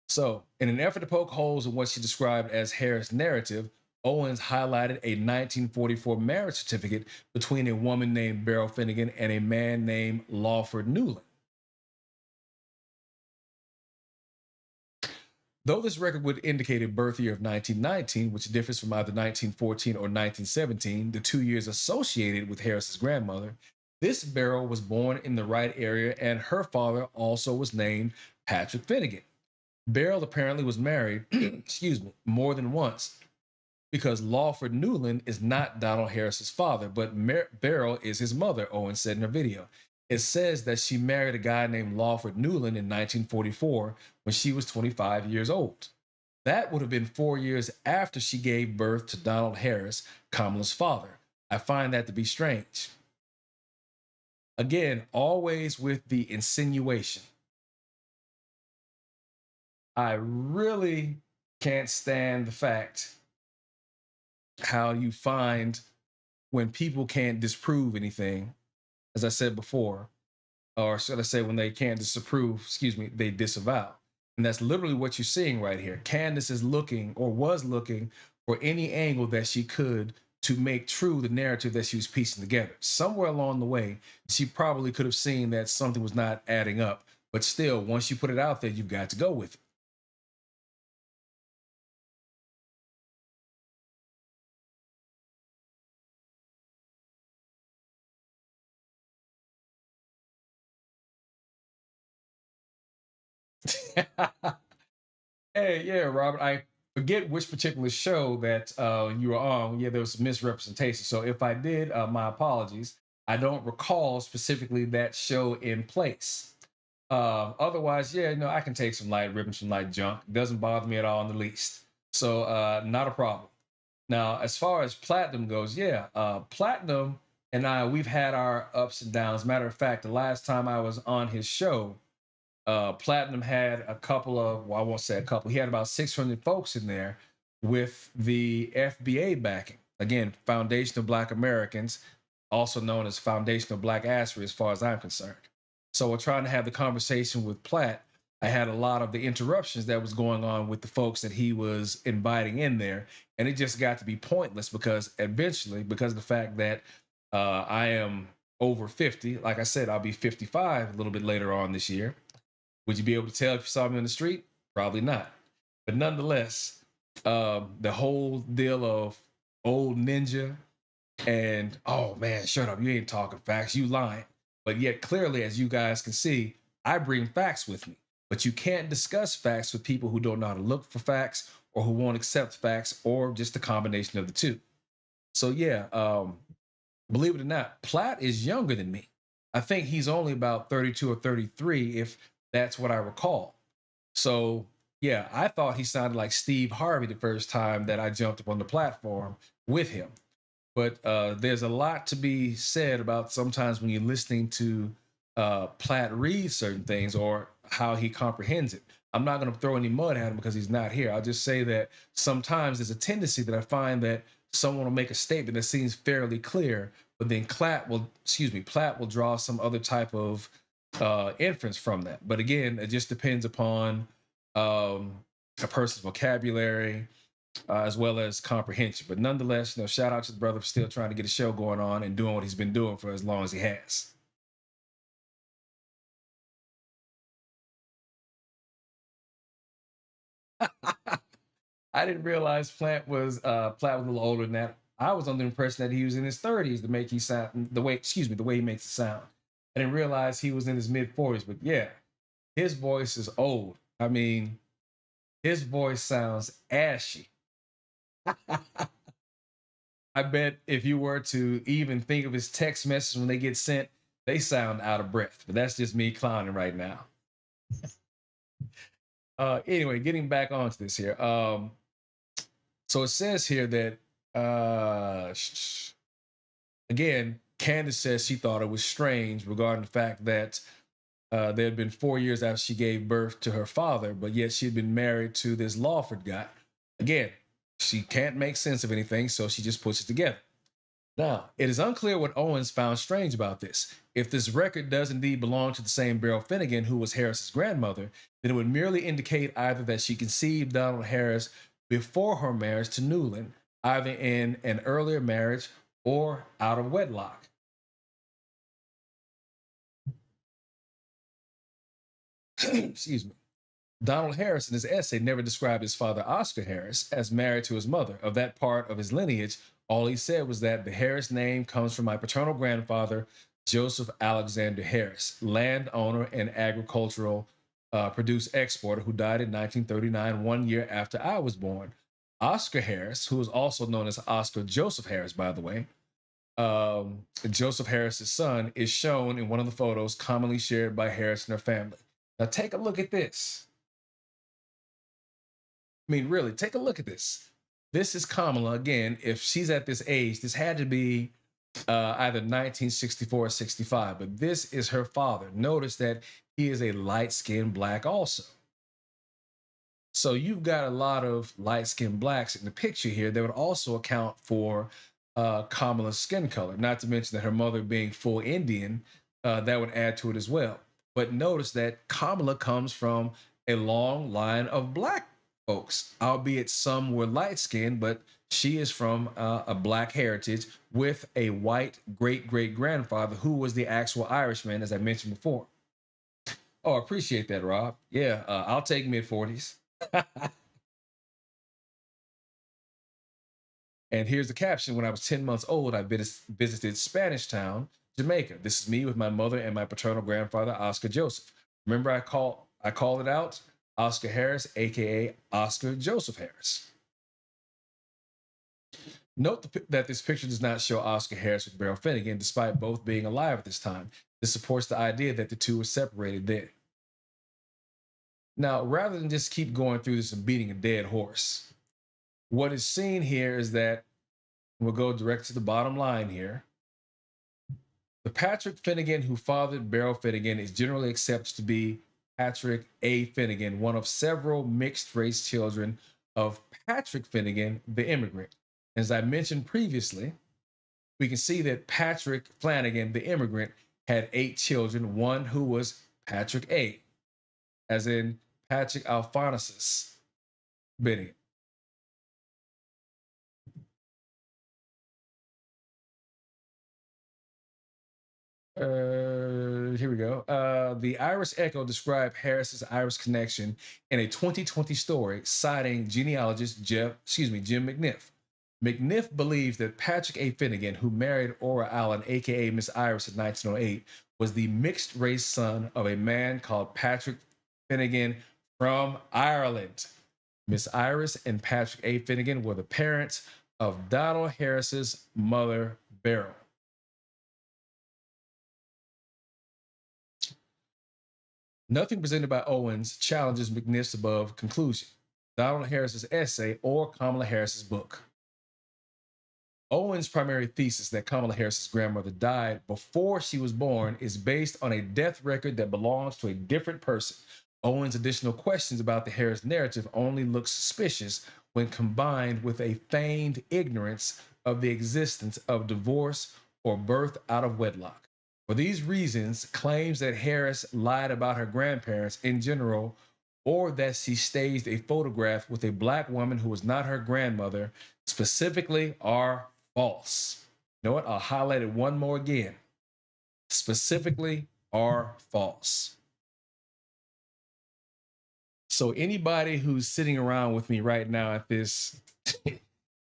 So, in an effort to poke holes in what she described as Harris' narrative, Owens highlighted a 1944 marriage certificate between a woman named Beryl Finnegan and a man named Lawford Newland. Though this record would indicate a birth year of 1919, which differs from either 1914 or 1917, the 2 years associated with Harris's grandmother, this Beryl was born in the right area and her father also was named Patrick Finnegan. Beryl apparently was married, excuse me, more than once because Lawford Newland is not Donald Harris's father, but Beryl is his mother, Owen said in her video. It says that she married a guy named Lawford Newland in 1944 when she was 25 years old. That would have been 4 years after she gave birth to Donald Harris, Kamala's father. I find that to be strange. Again, always with the insinuation. I really can't stand the fact how you find when people can't disprove anything, as I said before, or should I say when they can't disapprove, excuse me, they disavow. And that's literally what you're seeing right here. Candace is looking or was looking for any angle that she could to make true the narrative that she was piecing together. Somewhere along the way, she probably could have seen that something was not adding up. But still, once you put it out there, you've got to go with it. Hey, yeah, Robert. I forget which particular show that you were on. Yeah, there was misrepresentation. So if I did, my apologies. I don't recall specifically that show in place. Otherwise, yeah, no, I can take some light ribbons, some light junk. Doesn't bother me at all in the least. So not a problem. Now, as far as Platinum goes, yeah, Platinum and I, we've had our ups and downs. Matter of fact, the last time I was on his show, Platinum had a couple of, well, I won't say a couple, he had about 600 folks in there with the FBA backing. Again, Foundation of Black Americans, also known as Foundation of Black Assery, as far as I'm concerned. So we're trying to have the conversation with Platt. I had a lot of the interruptions that was going on with the folks that he was inviting in there. And it just got to be pointless because eventually, because of the fact that I am over 50, like I said, I'll be 55 a little bit later on this year. Would you be able to tell if you saw me on the street? Probably not. But nonetheless, the whole deal of old ninja and oh man, shut up, you ain't talking facts, you lying. But yet clearly, as you guys can see, I bring facts with me. But you can't discuss facts with people who don't know how to look for facts or who won't accept facts or just a combination of the two. So yeah, believe it or not, Platt is younger than me. I think he's only about 32 or 33, if that's what I recall. So yeah, I thought he sounded like Steve Harvey the first time that I jumped up on the platform with him. But there's a lot to be said about sometimes when you're listening to Platt read certain things or how he comprehends it. I'm not going to throw any mud at him because he's not here. I'll just say that sometimes there's a tendency that I find that someone will make a statement that seems fairly clear, but then Platt will draw some other type of inference from that. But again, it just depends upon a person's vocabulary, as well as comprehension. But nonetheless, shout out to the brother for still trying to get a show going on and doing what he's been doing for as long as he has. I didn't realize Platt was a little older than that. I was under the impression that he was in his 30s to make he sound the way he makes it sound. I didn't realize he was in his mid 40s, but yeah, his voice is old. I mean, his voice sounds ashy. I bet if you were to even think of his text messages when they get sent, they sound out of breath. But that's just me clowning right now. Anyway, getting back onto this here. So it says here that again, Candace says she thought it was strange regarding the fact that there had been 4 years after she gave birth to her father, but yet she had been married to this Lawford guy. Again, she can't make sense of anything, so she just puts it together. Now, it is unclear what Owens found strange about this. If this record does indeed belong to the same Beryl Finnegan who was Harris's grandmother, then it would merely indicate either that she conceived Donald Harris before her marriage to Newland, either in an earlier marriage or out of wedlock. Excuse me. Donald Harris, in his essay, never described his father, Oscar Harris, as married to his mother. Of that part of his lineage, all he said was that the Harris name comes from my paternal grandfather, Joseph Alexander Harris, landowner and agricultural produce exporter who died in 1939, 1 year after I was born. Oscar Harris, who is also known as Oscar Joseph Harris, by the way, Joseph Harris's son, is shown in one of the photos commonly shared by Harris and her family. Now, take a look at this. I mean, really, take a look at this. This is Kamala again. If she's at this age, this had to be either 1964 or 65, but this is her father. Notice that he is a light skinned black also. So you've got a lot of light skinned blacks in the picture here that would also account for Kamala's skin color, not to mention that her mother being full Indian, that would add to it as well. But notice that Kamala comes from a long line of black folks, albeit some were light skinned, but she is from a black heritage with a white great great grandfather who was the actual Irishman, as I mentioned before. Oh, I appreciate that, Rob. Yeah, I'll take mid 40s. And here's the caption: when I was 10 months old, I visited Spanish Town, Jamaica. This is me with my mother and my paternal grandfather, Oscar Joseph. Remember, I called it out, Oscar Harris, aka Oscar Joseph Harris. Note that this picture does not show Oscar Harris with Beryl Finnegan, despite both being alive at this time. This supports the idea that the two were separated then. Now, rather than just keep going through this and beating a dead horse, what is seen here is that we'll go direct to the bottom line here. The Patrick Finnegan who fathered Beryl Finnegan is generally accepted to be Patrick A. Finnegan, one of several mixed race children of Patrick Finnegan, the immigrant. As I mentioned previously, we can see that Patrick Flanagan, the immigrant, had 8 children, one who was Patrick A., as in Patrick Alphonsus Finnegan. Here we go. The Irish Echo described Harris's Irish connection in a 2020 story citing genealogist Jim McNiff. McNiff believes that Patrick A. Finnegan, who married Ora Allen, aka Miss Iris, in 1908, was the mixed race son of a man called Patrick Finnegan from Ireland. Miss Iris and Patrick A. Finnegan were the parents of Donald Harris's mother, Beryl. Nothing presented by Owens challenges McNiff's above conclusion, Donald Harris's essay, or Kamala Harris's book. Owens' primary thesis that Kamala Harris's grandmother died before she was born is based on a death record that belongs to a different person. Owens' additional questions about the Harris narrative only look suspicious when combined with a feigned ignorance of the existence of divorce or birth out of wedlock. For these reasons, claims that Harris lied about her grandparents in general or that she staged a photograph with a black woman who was not her grandmother specifically are false. You know what? I'll highlight it one more again. Specifically are false. So anybody who's sitting around with me right now at this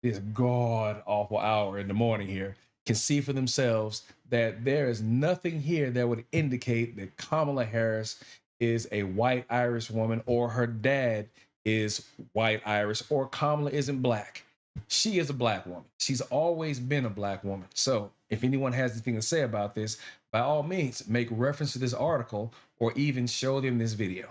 this god awful hour in the morning here can see for themselves that there is nothing here that would indicate that Kamala Harris is a white Irish woman or her dad is white Irish or Kamala isn't black. She is a black woman. She's always been a black woman. So if anyone has anything to say about this, by all means, make reference to this article or even show them this video.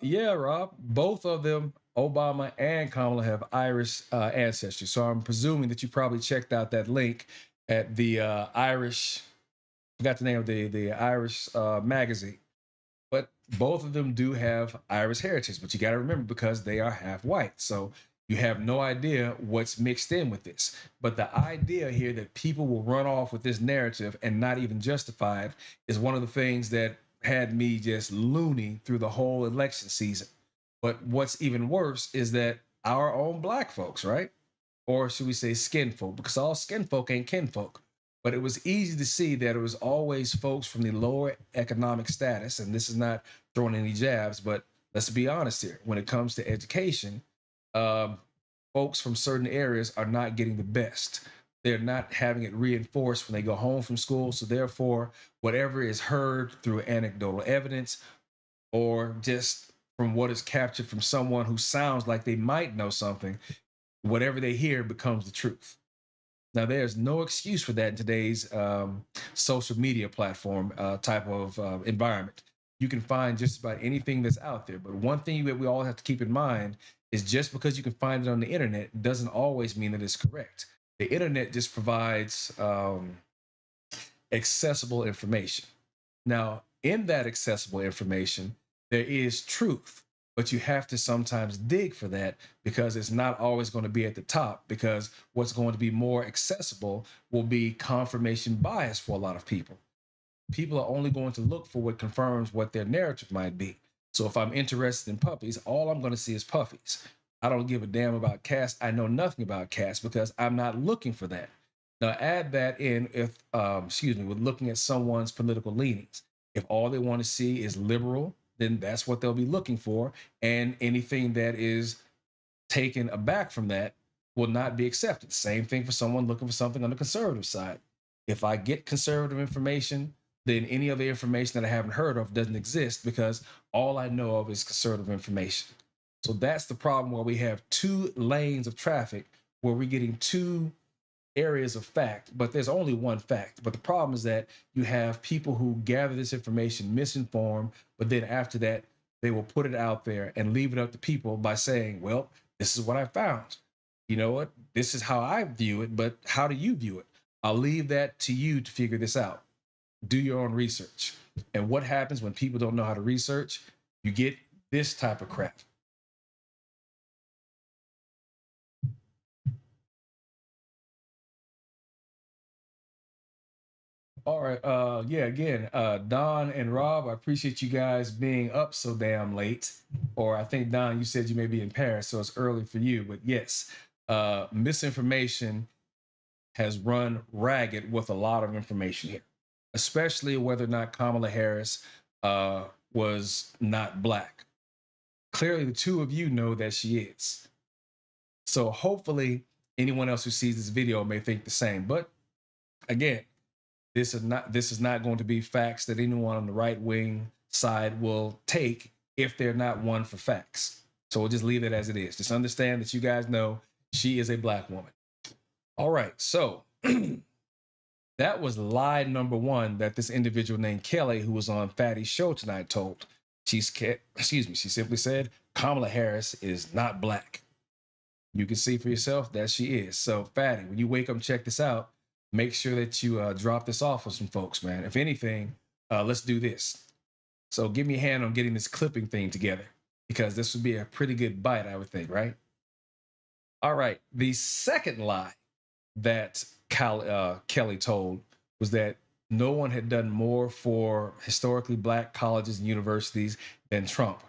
Yeah, Rob, both of them, Obama and Kamala, have Irish ancestry. So I'm presuming that you probably checked out that link at the Irish, I forgot the name of the Irish magazine. But both of them do have Irish heritage, but you got to remember because they are half white. So you have no idea what's mixed in with this. But the idea here that people will run off with this narrative and not even justify it is one of the things that had me just loony through the whole election season. But what's even worse is that our own black folks, right? Or should we say skin folk? Because all skin folk ain't kin folk. But it was easy to see that it was always folks from the lower economic status. And this is not throwing any jabs, but let's be honest here. When it comes to education, um, folks from certain areas are not getting the best. They're not having it reinforced when they go home from school. So therefore, whatever is heard through anecdotal evidence or just from what is captured from someone who sounds like they might know something, whatever they hear becomes the truth. Now, there's no excuse for that in today's social media platform type of environment. You can find just about anything that's out there. But one thing that we all have to keep in mind is just because you can find it on the internet doesn't always mean that it's correct. The internet just provides accessible information. Now, in that accessible information, there is truth, but you have to sometimes dig for that because it's not always going to be at the top. Because what's going to be more accessible will be confirmation bias for a lot of people. People are only going to look for what confirms what their narrative might be. So if I'm interested in puppies, all I'm going to see is puppies. I don't give a damn about cats. I know nothing about cats because I'm not looking for that. Now add that in if, with looking at someone's political leanings. If all they want to see is liberal, then that's what they'll be looking for. And anything that is taken aback from that will not be accepted. Same thing for someone looking for something on the conservative side. If I get conservative information, then any other information that I haven't heard of doesn't exist because all I know of is conservative information. So that's the problem where we have two lanes of traffic where we're getting two areas of fact, but there's only one fact. But the problem is that you have people who gather this information misinformed, but then after that, they will put it out there and leave it up to people by saying, well, this is what I found. You know what? This is how I view it, but how do you view it? I'll leave that to you to figure this out. Do your own research. And what happens when people don't know how to research? You get this type of crap. All right. Yeah, again, Don and Rob, I appreciate you guys being up so damn late. Or I think, Don, you said you may be in Paris, so it's early for you. But yes, misinformation has run ragged with a lot of information here, especially whether or not Kamala Harris was not black. Clearly, the two of you know that she is. So hopefully, anyone else who sees this video may think the same. But again, this is not going to be facts that anyone on the right wing side will take if they're not one for facts. So we'll just leave it as it is. Just understand that you guys know she is a black woman. All right. So that was lie number one that this individual named Kelly, who was on Fatty's show tonight, told. She simply said Kamala Harris is not black. You can see for yourself that she is. So, Fatty, when you wake up and check this out, make sure that you drop this off with some folks, man. If anything, let's do this. So, give me a hand on getting this clipping thing together because this would be a pretty good bite, I would think, right? All right. The second lie that Kelly told was that no one had done more for historically black colleges and universities than Trump.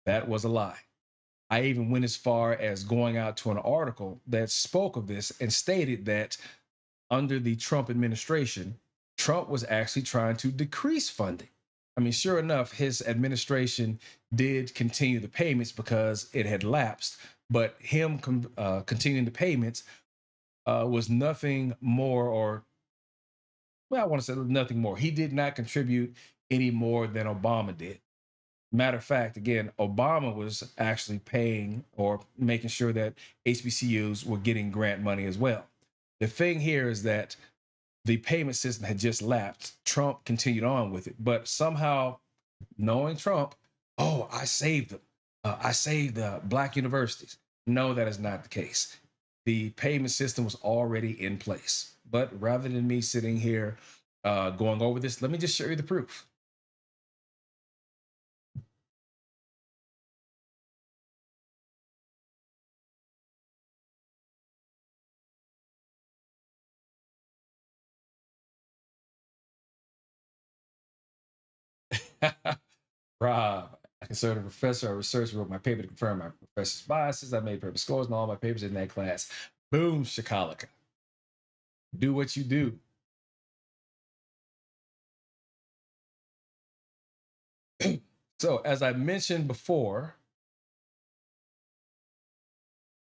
That was a lie. I even went as far as going out to an article that spoke of this and stated that under the Trump administration, Trump was actually trying to decrease funding. I mean, sure enough, his administration did continue the payments because it had lapsed, but him continuing the payments was nothing more, or, well, I want to say nothing more. He did not contribute any more than Obama did. Matter of fact, again, Obama was actually paying or making sure that HBCUs were getting grant money as well. The thing here is that the payment system had just lapsed. Trump continued on with it, but somehow, knowing Trump, oh, I saved them. I saved the black universities. No, that is not the case. The payment system was already in place. But rather than me sitting here going over this, let me just show you the proof. Rob, a conservative professor, I researched, wrote my paper to confirm my professor's biases. I made paper scores and all my papers in that class. Boom, shakalaka. Do what you do. So, as I mentioned before,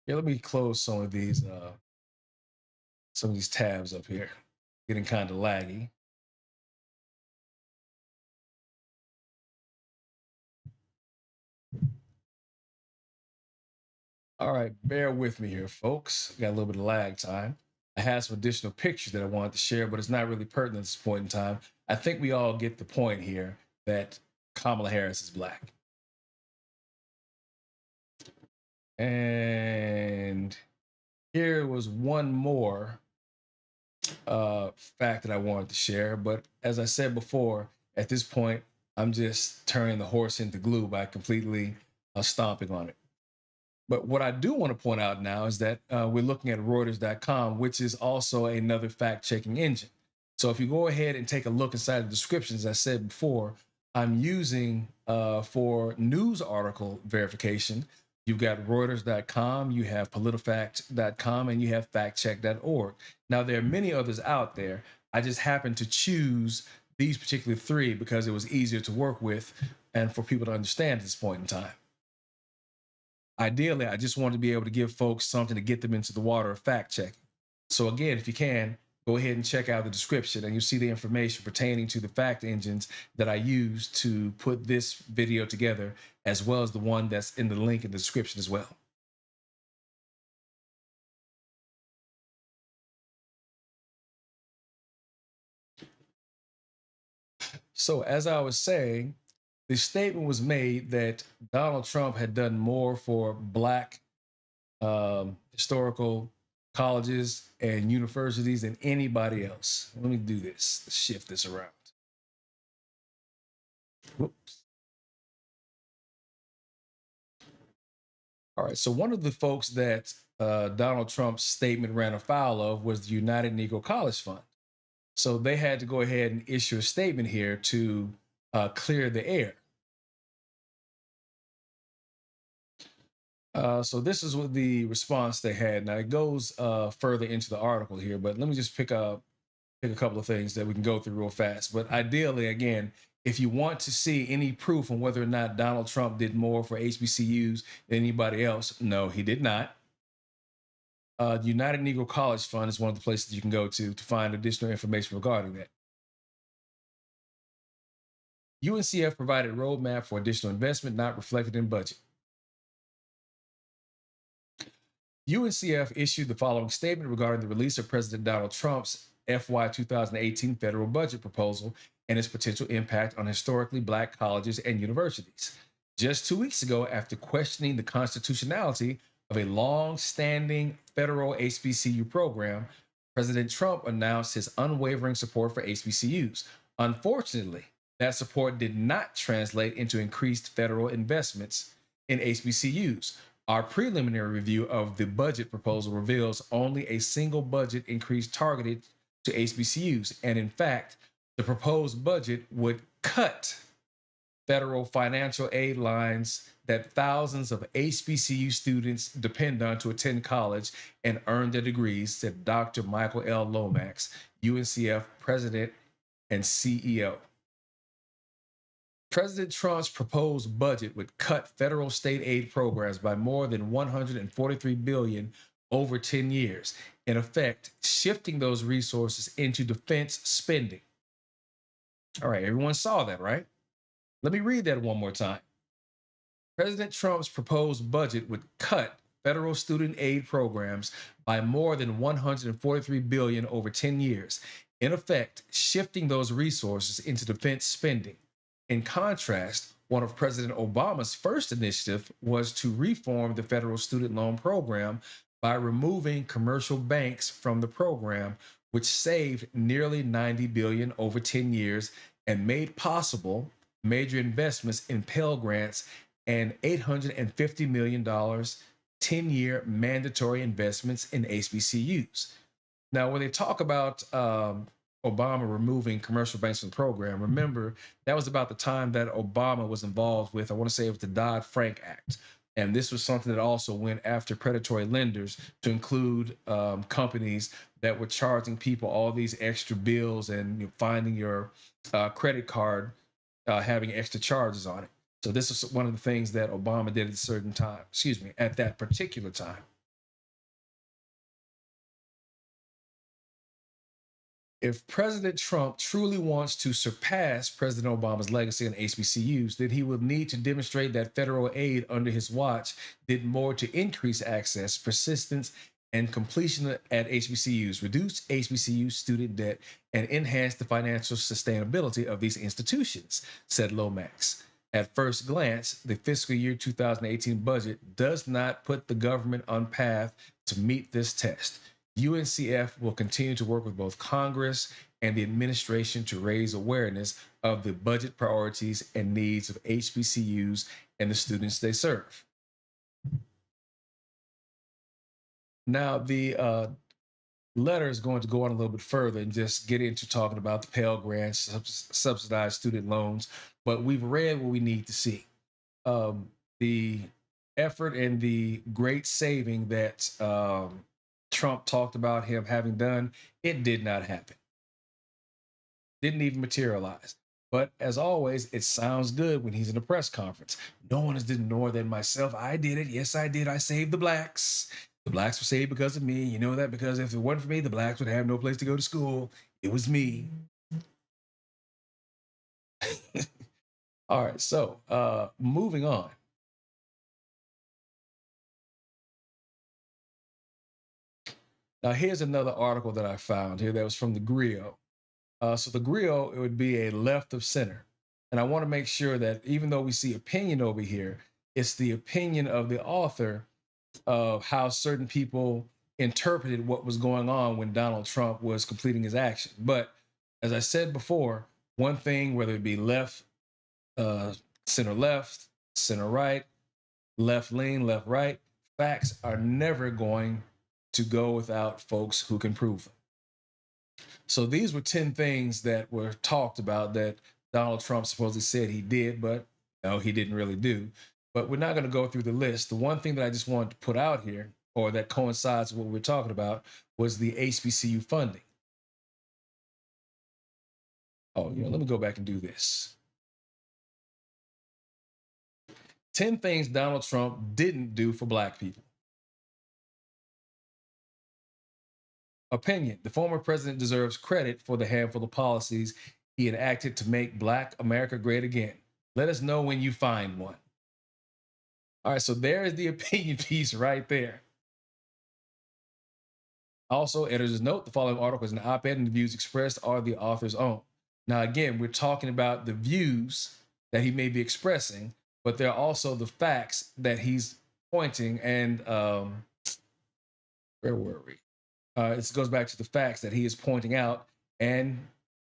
yeah, let me close some of these tabs up here. Getting kind of laggy. All right, bear with me here, folks. Got a little bit of lag time. I had some additional pictures that I wanted to share, but it's not really pertinent at this point in time. I think we all get the point here that Kamala Harris is black. And here was one more fact that I wanted to share. But as I said before, at this point, I'm just turning the horse into glue by completely stomping on it. But what I do want to point out now is that we're looking at Reuters.com, which is also another fact checking engine. So if you go ahead and take a look inside the descriptions, as I said before, I'm using for news article verification. You've got Reuters.com, you have PolitiFact.com, and you have FactCheck.org. Now, there are many others out there. I just happened to choose these particular three because it was easier to work with and for people to understand at this point in time. Ideally, I just want to be able to give folks something to get them into the water of fact checking. So again, if you can, go ahead and check out the description and you'll see the information pertaining to the fact engines that I use to put this video together, as well as the one that's in the link in the description as well. So as I was saying, the statement was made that Donald Trump had done more for Black historical colleges and universities than anybody else. Let me do this, shift this around. Whoops. All right, so one of the folks that Donald Trump's statement ran afoul of was the United Negro College Fund. So they had to go ahead and issue a statement here to clear the air. So this is what the response they had. Now it goes further into the article here, but let me just pick a couple of things that we can go through real fast. But ideally, again, if you want to see any proof on whether or not Donald Trump did more for HBCUs than anybody else, no, he did not. The United Negro College Fund is one of the places you can go to find additional information regarding that. UNCF provided roadmap for additional investment not reflected in budget. UNCF issued the following statement regarding the release of President Donald Trump's FY 2018 federal budget proposal and its potential impact on historically Black colleges and universities. Just 2 weeks ago, after questioning the constitutionality of a long-standing federal HBCU program, President Trump announced his unwavering support for HBCUs. Unfortunately, that support did not translate into increased federal investments in HBCUs. Our preliminary review of the budget proposal reveals only a single budget increase targeted to HBCUs. And in fact, the proposed budget would cut federal financial aid lines that thousands of HBCU students depend on to attend college and earn their degrees, said Dr. Michael L. Lomax, UNCF president and CEO. President Trump's proposed budget would cut federal state aid programs by more than $143 billion over 10 years, in effect, shifting those resources into defense spending. All right, everyone saw that, right? Let me read that one more time. President Trump's proposed budget would cut federal student aid programs by more than $143 billion over 10 years, in effect, shifting those resources into defense spending. In contrast, one of President Obama's first initiatives was to reform the federal student loan program by removing commercial banks from the program, which saved nearly $90 billion over 10 years and made possible major investments in Pell Grants and $850 million 10-year mandatory investments in HBCUs. Now, when they talk about Obama removing commercial banks from the program, remember that was about the time that Obama was involved with, I want to say it was the Dodd-Frank Act. And this was something that also went after predatory lenders to include companies that were charging people all these extra bills and finding your credit card having extra charges on it. So this is one of the things that Obama did at a certain time, at that particular time. If President Trump truly wants to surpass President Obama's legacy on HBCUs, then he will need to demonstrate that federal aid under his watch did more to increase access, persistence, and completion at HBCUs, reduce HBCU student debt, and enhance the financial sustainability of these institutions, said Lomax. At first glance, the fiscal year 2018 budget does not put the government on path to meet this test. UNCF will continue to work with both Congress and the administration to raise awareness of the budget priorities and needs of HBCUs and the students they serve. Now, the letter is going to go on a little bit further and just get into talking about the Pell Grants, subsidized student loans. But we've read what we need to see. The effort and the great saving that Trump talked about him having done, it did not happen. Didn't even materialize. But as always, it sounds good when he's in a press conference. No one is doing more than myself. I did it. Yes, I did. I saved the blacks. The blacks were saved because of me. You know that because if it wasn't for me, the blacks would have no place to go to school. It was me. All right. So moving on. Now, here's another article that I found here that was from the Griot. So the Griot, it would be a left of center. And I want to make sure that even though we see opinion over here, it's the opinion of the author of how certain people interpreted what was going on when Donald Trump was completing his action. But as I said before, one thing, whether it be left, center right, left lean, left right, facts are never going to go without folks who can prove them. So these were 10 things that were talked about that Donald Trump supposedly said he did, but no, he didn't really do. But we're not going to go through the list. The one thing that I just wanted to put out here, or that coincides with what we're talking about, was the HBCU funding. Oh, let me go back and do this. 10 things Donald Trump didn't do for Black people. Opinion: the former president deserves credit for the handful of policies he enacted to make Black America great again. Let us know when you find one. All right, so there is the opinion piece right there. Also, editor's note: the following article is an op-ed and the views expressed are the author's own. Now, again, we're talking about the views that he may be expressing, but there are also the facts that he's pointing. And where were we? It goes back to the facts that he is pointing out, and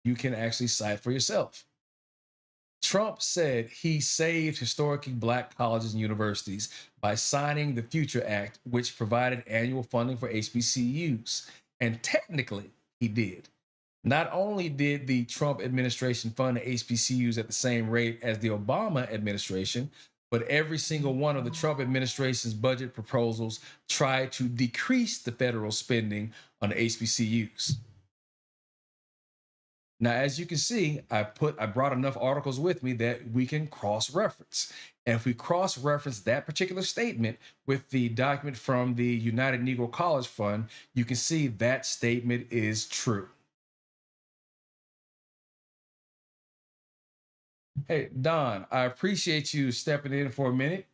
you can actually cite for yourself. Trump said he saved historically Black colleges and universities by signing the Future Act, which provided annual funding for HBCUs. And technically, he did. Not only did the Trump administration fund the HBCUs at the same rate as the Obama administration, but every single one of the Trump administration's budget proposals tried to decrease the federal spending on the HBCUs. Now, as you can see, I brought enough articles with me that we can cross-reference. And if we cross-reference that particular statement with the document from the United Negro College Fund, you can see that statement is true. Hey, Don, I appreciate you stepping in for a minute.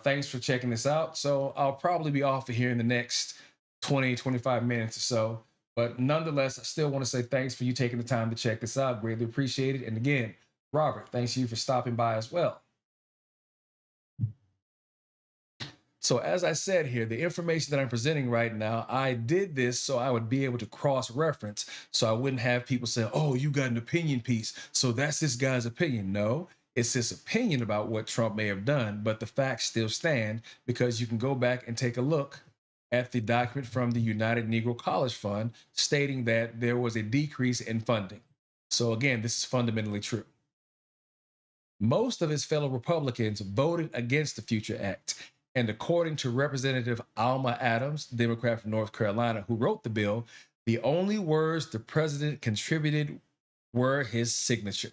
Thanks for checking this out. So I'll probably be off of here in the next 20, 25 minutes or so. But nonetheless, I still want to say thanks for you taking the time to check this out. Greatly appreciated. And again, Robert, thanks to you for stopping by as well. So as I said here, the information that I'm presenting right now, I did this so I would be able to cross-reference, so I wouldn't have people say, oh, you got an opinion piece, so that's this guy's opinion. No, it's his opinion about what Trump may have done, but the facts still stand because you can go back and take a look at the document from the United Negro College Fund stating that there was a decrease in funding. So again, this is fundamentally true. Most of his fellow Republicans voted against the Future Act. And according to Representative Alma Adams, Democrat from North Carolina, who wrote the bill, the only words the president contributed were his signature.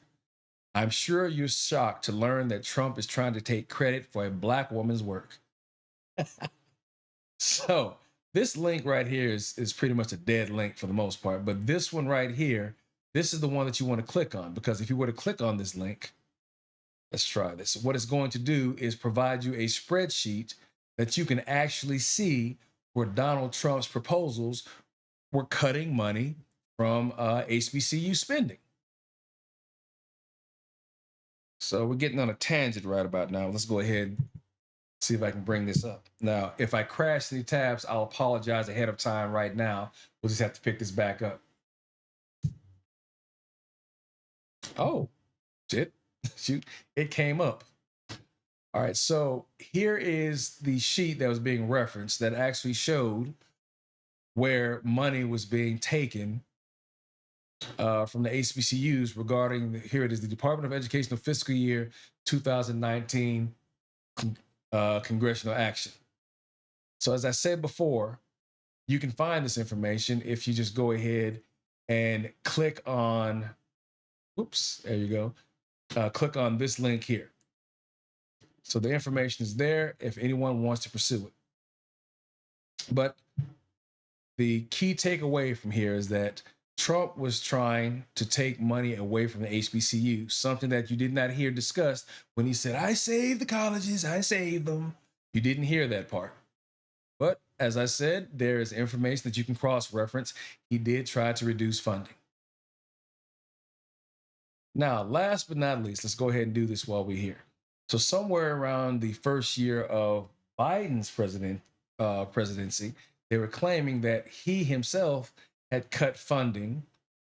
I'm sure you're shocked to learn that Trump is trying to take credit for a Black woman's work. So this link right here is pretty much a dead link for the most part. But this one right here, this is the one that you want to click on, because if you were to click on this link, let's try this. What it's going to do is provide you a spreadsheet that you can actually see where Donald Trump's proposals were cutting money from HBCU spending. So we're getting on a tangent right about now. Let's go ahead and see if I can bring this up. Now, if I crash any tabs, I'll apologize ahead of time right now. We'll just have to pick this back up. Oh, shit. Shoot, it came up. All right, so here is the sheet that was being referenced that actually showed where money was being taken from the HBCUs regarding, here it is, the Department of Education fiscal year 2019 congressional action. So as I said before, you can find this information if you just go ahead and click on, oops, there you go. Click on this link here. So the information is there if anyone wants to pursue it. But the key takeaway from here is that Trump was trying to take money away from the HBCU, something that you did not hear discussed when he said, I saved the colleges, I saved them. You didn't hear that part. But as I said, there is information that you can cross-reference. He did try to reduce funding. Now, last but not least, let's go ahead and do this while we're here. So somewhere around the first year of Biden's presidency, they were claiming that he himself had cut funding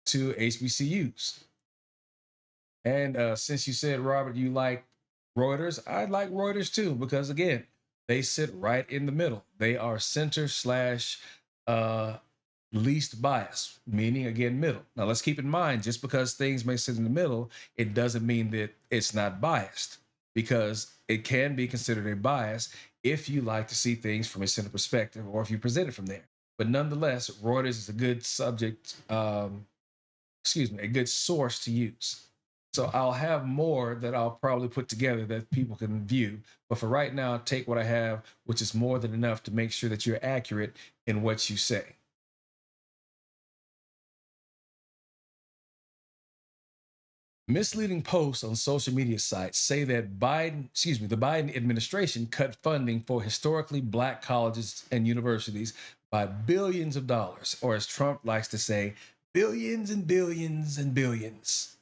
to HBCUs. And since you said, Robert, you like Reuters, I like Reuters too, because again, they sit right in the middle. They are center slash least bias, meaning again, middle. Now let's keep in mind, just because things may sit in the middle, it doesn't mean that it's not biased, because it can be considered a bias if you like to see things from a center perspective or if you present it from there. But nonetheless, Reuters is a good a good source to use. So I'll have more that I'll probably put together that people can view. But for right now, take what I have, which is more than enough to make sure that you're accurate in what you say. Misleading posts on social media sites say that the Biden administration cut funding for historically black colleges and universities by billions of dollars, or as Trump likes to say, billions and billions and billions.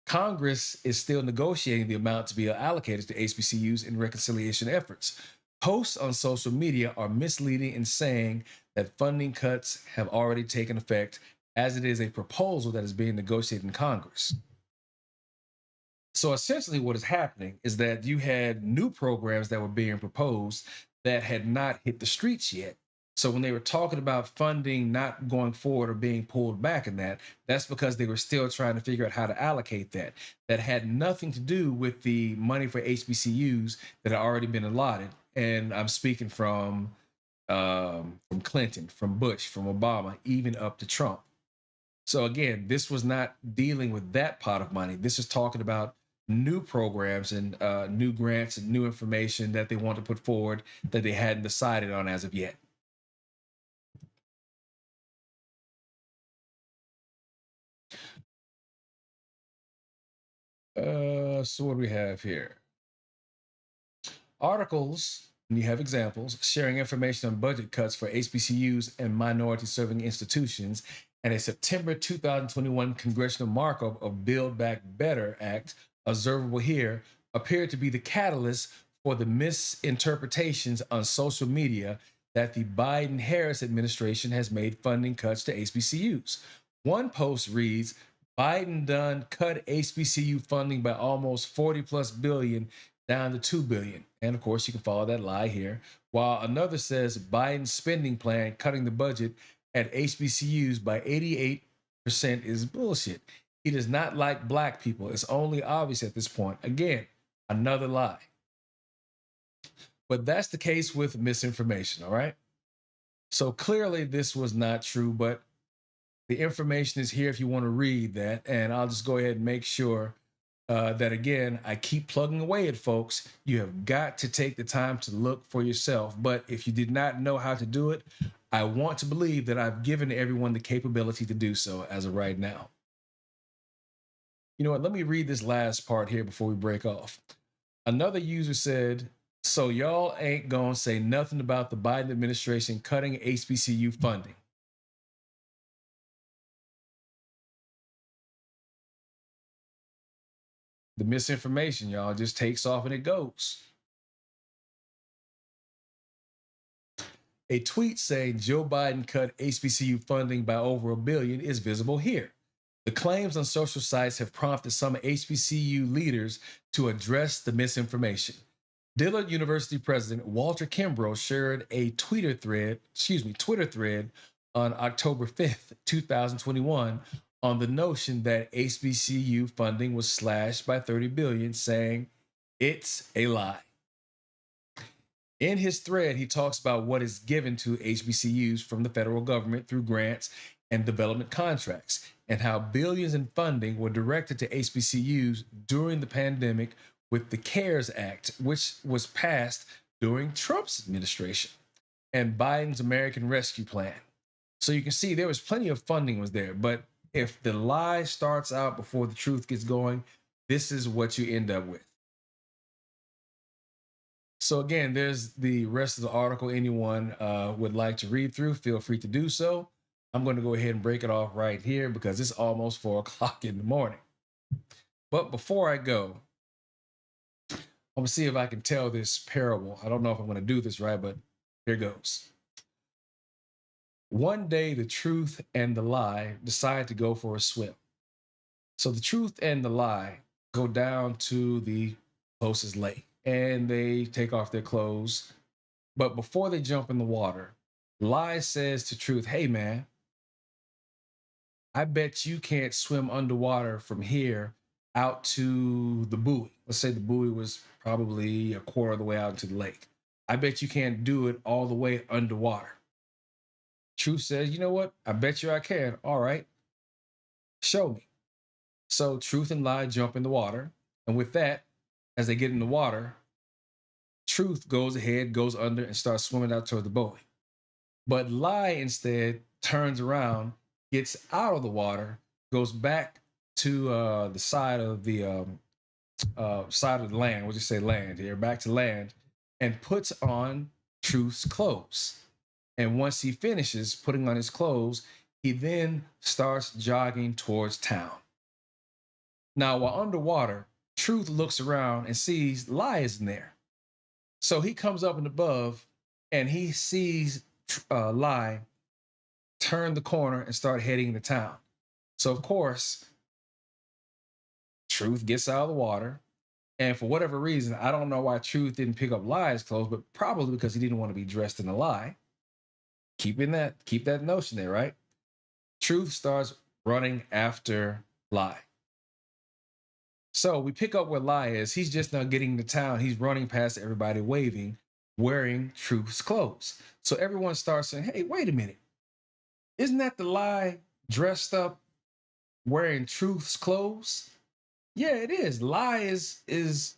Congress is still negotiating the amount to be allocated to HBCUs in reconciliation efforts. Posts on social media are misleading in saying that funding cuts have already taken effect, as it is a proposal that is being negotiated in Congress. So essentially, what is happening is that you had new programs that were being proposed that had not hit the streets yet. So when they were talking about funding not going forward or being pulled back in that, that's because they were still trying to figure out how to allocate that. That had nothing to do with the money for HBCUs that had already been allotted. And I'm speaking from Clinton, from Bush, from Obama, even up to Trump. So again, this was not dealing with that pot of money. This is talking about new programs and new grants and new information that they want to put forward that they hadn't decided on as of yet. So what do we have here? Articles, and you have examples, sharing information on budget cuts for HBCUs and minority serving institutions, and a September 2021 congressional markup of Build Back Better Act, observable here, appeared to be the catalyst for the misinterpretations on social media that the Biden-Harris administration has made funding cuts to HBCUs. One post reads, Biden done cut HBCU funding by almost 40 plus billion down to 2 billion. And of course, you can follow that lie here. While another says Biden's spending plan cutting the budget at HBCUs by 88% is bullshit. He does not like black people. It's only obvious at this point. Again, another lie. But that's the case with misinformation, all right? So clearly this was not true, but the information is here if you want to read that. And I'll just go ahead and make sure that, again, I keep plugging away at folks. You have got to take the time to look for yourself. But if you did not know how to do it, I want to believe that I've given everyone the capability to do so as of right now. You know what? Let me read this last part here before we break off. Another user said, so y'all ain't gonna say nothing about the Biden administration cutting HBCU funding. The misinformation, y'all, just takes off and it goes. A tweet saying Joe Biden cut HBCU funding by over $1 billion is visible here. The claims on social sites have prompted some HBCU leaders to address the misinformation. Dillard University president Walter Kimbrough shared a Twitter thread on October 5th, 2021, on the notion that HBCU funding was slashed by 30 billion, saying it's a lie. In his thread, he talks about what is given to HBCUs from the federal government through grants and development contracts, and how billions in funding were directed to HBCUs during the pandemic with the CARES Act, which was passed during Trump's administration, and Biden's American Rescue Plan. So you can see there was plenty of funding was there, but if the lie starts out before the truth gets going, this is what you end up with. So again, there's the rest of the article. Anyone would like to read through, feel free to do so. I'm going to go ahead and break it off right here because it's almost 4 o'clock in the morning. But before I go, I'm going to see if I can tell this parable. I don't know if I'm going to do this right, but here goes. One day, the truth and the lie decide to go for a swim. So the truth and the lie go down to the closest lake and they take off their clothes. But before they jump in the water, lie says to truth, hey man, I bet you can't swim underwater from here out to the buoy. Let's say the buoy was probably a quarter of the way out into the lake. I bet you can't do it all the way underwater. Truth says, you know what? I bet you I can. All right, show me. So truth and lie jump in the water. And with that, as they get in the water, truth goes ahead, goes under, and starts swimming out toward the buoy. But lie instead turns around, gets out of the water, goes back to the side of the land. We'll just say land here, back to land, and puts on truth's clothes. And once he finishes putting on his clothes, he then starts jogging towards town. Now, while underwater, truth looks around and sees lie isn't there. So he comes up and above and he sees lie turn the corner and start heading to town. So, of course, truth gets out of the water. And for whatever reason, I don't know why truth didn't pick up lie's clothes, but probably because he didn't want to be dressed in a lie. Keep that notion there, right? Truth starts running after lie. So we pick up where lie is. He's just now getting to town. He's running past everybody waving, wearing truth's clothes. So everyone starts saying, hey, wait a minute. Isn't that the lie dressed up wearing truth's clothes? Yeah, it is. Lie is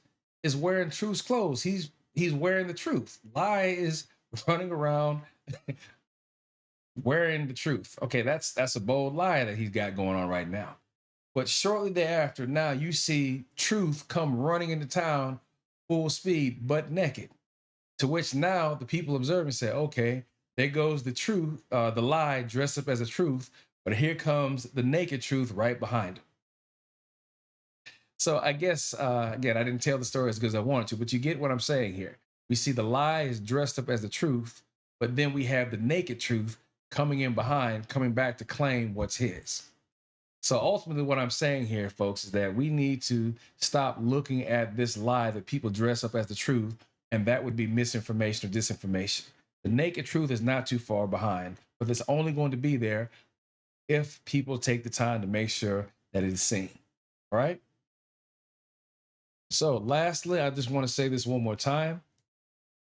wearing truth's clothes. He's wearing the truth. Lie is running around wearing the truth. Okay, that's a bold lie that he's got going on right now. But shortly thereafter, now you see truth come running into town full speed, butt naked. To which now the people observing say, okay, there goes the truth, the lie dressed up as a truth, but here comes the naked truth right behind him. So I guess, again, I didn't tell the story as good as I wanted to, but you get what I'm saying here. We see the lie is dressed up as the truth, but then we have the naked truth coming in behind, coming back to claim what's his. So ultimately, what I'm saying here, folks, is that we need to stop looking at this lie that people dress up as the truth, and that would be misinformation or disinformation. The naked truth is not too far behind, but it's only going to be there if people take the time to make sure that it is seen. All right? So lastly, I just want to say this one more time.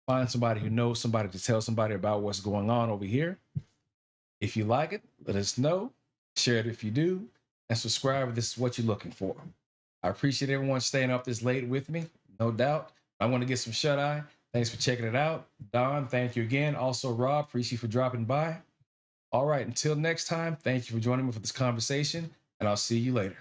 Find somebody who knows somebody to tell somebody about what's going on over here. If you like it, let us know. Share it if you do. And subscribe if this is what you're looking for. I appreciate everyone staying up this late with me, no doubt. I want to get some shut-eye. Thanks for checking it out. Don, thank you again. Also, Rob, appreciate you for dropping by. All right, until next time, thank you for joining me for this conversation, and I'll see you later.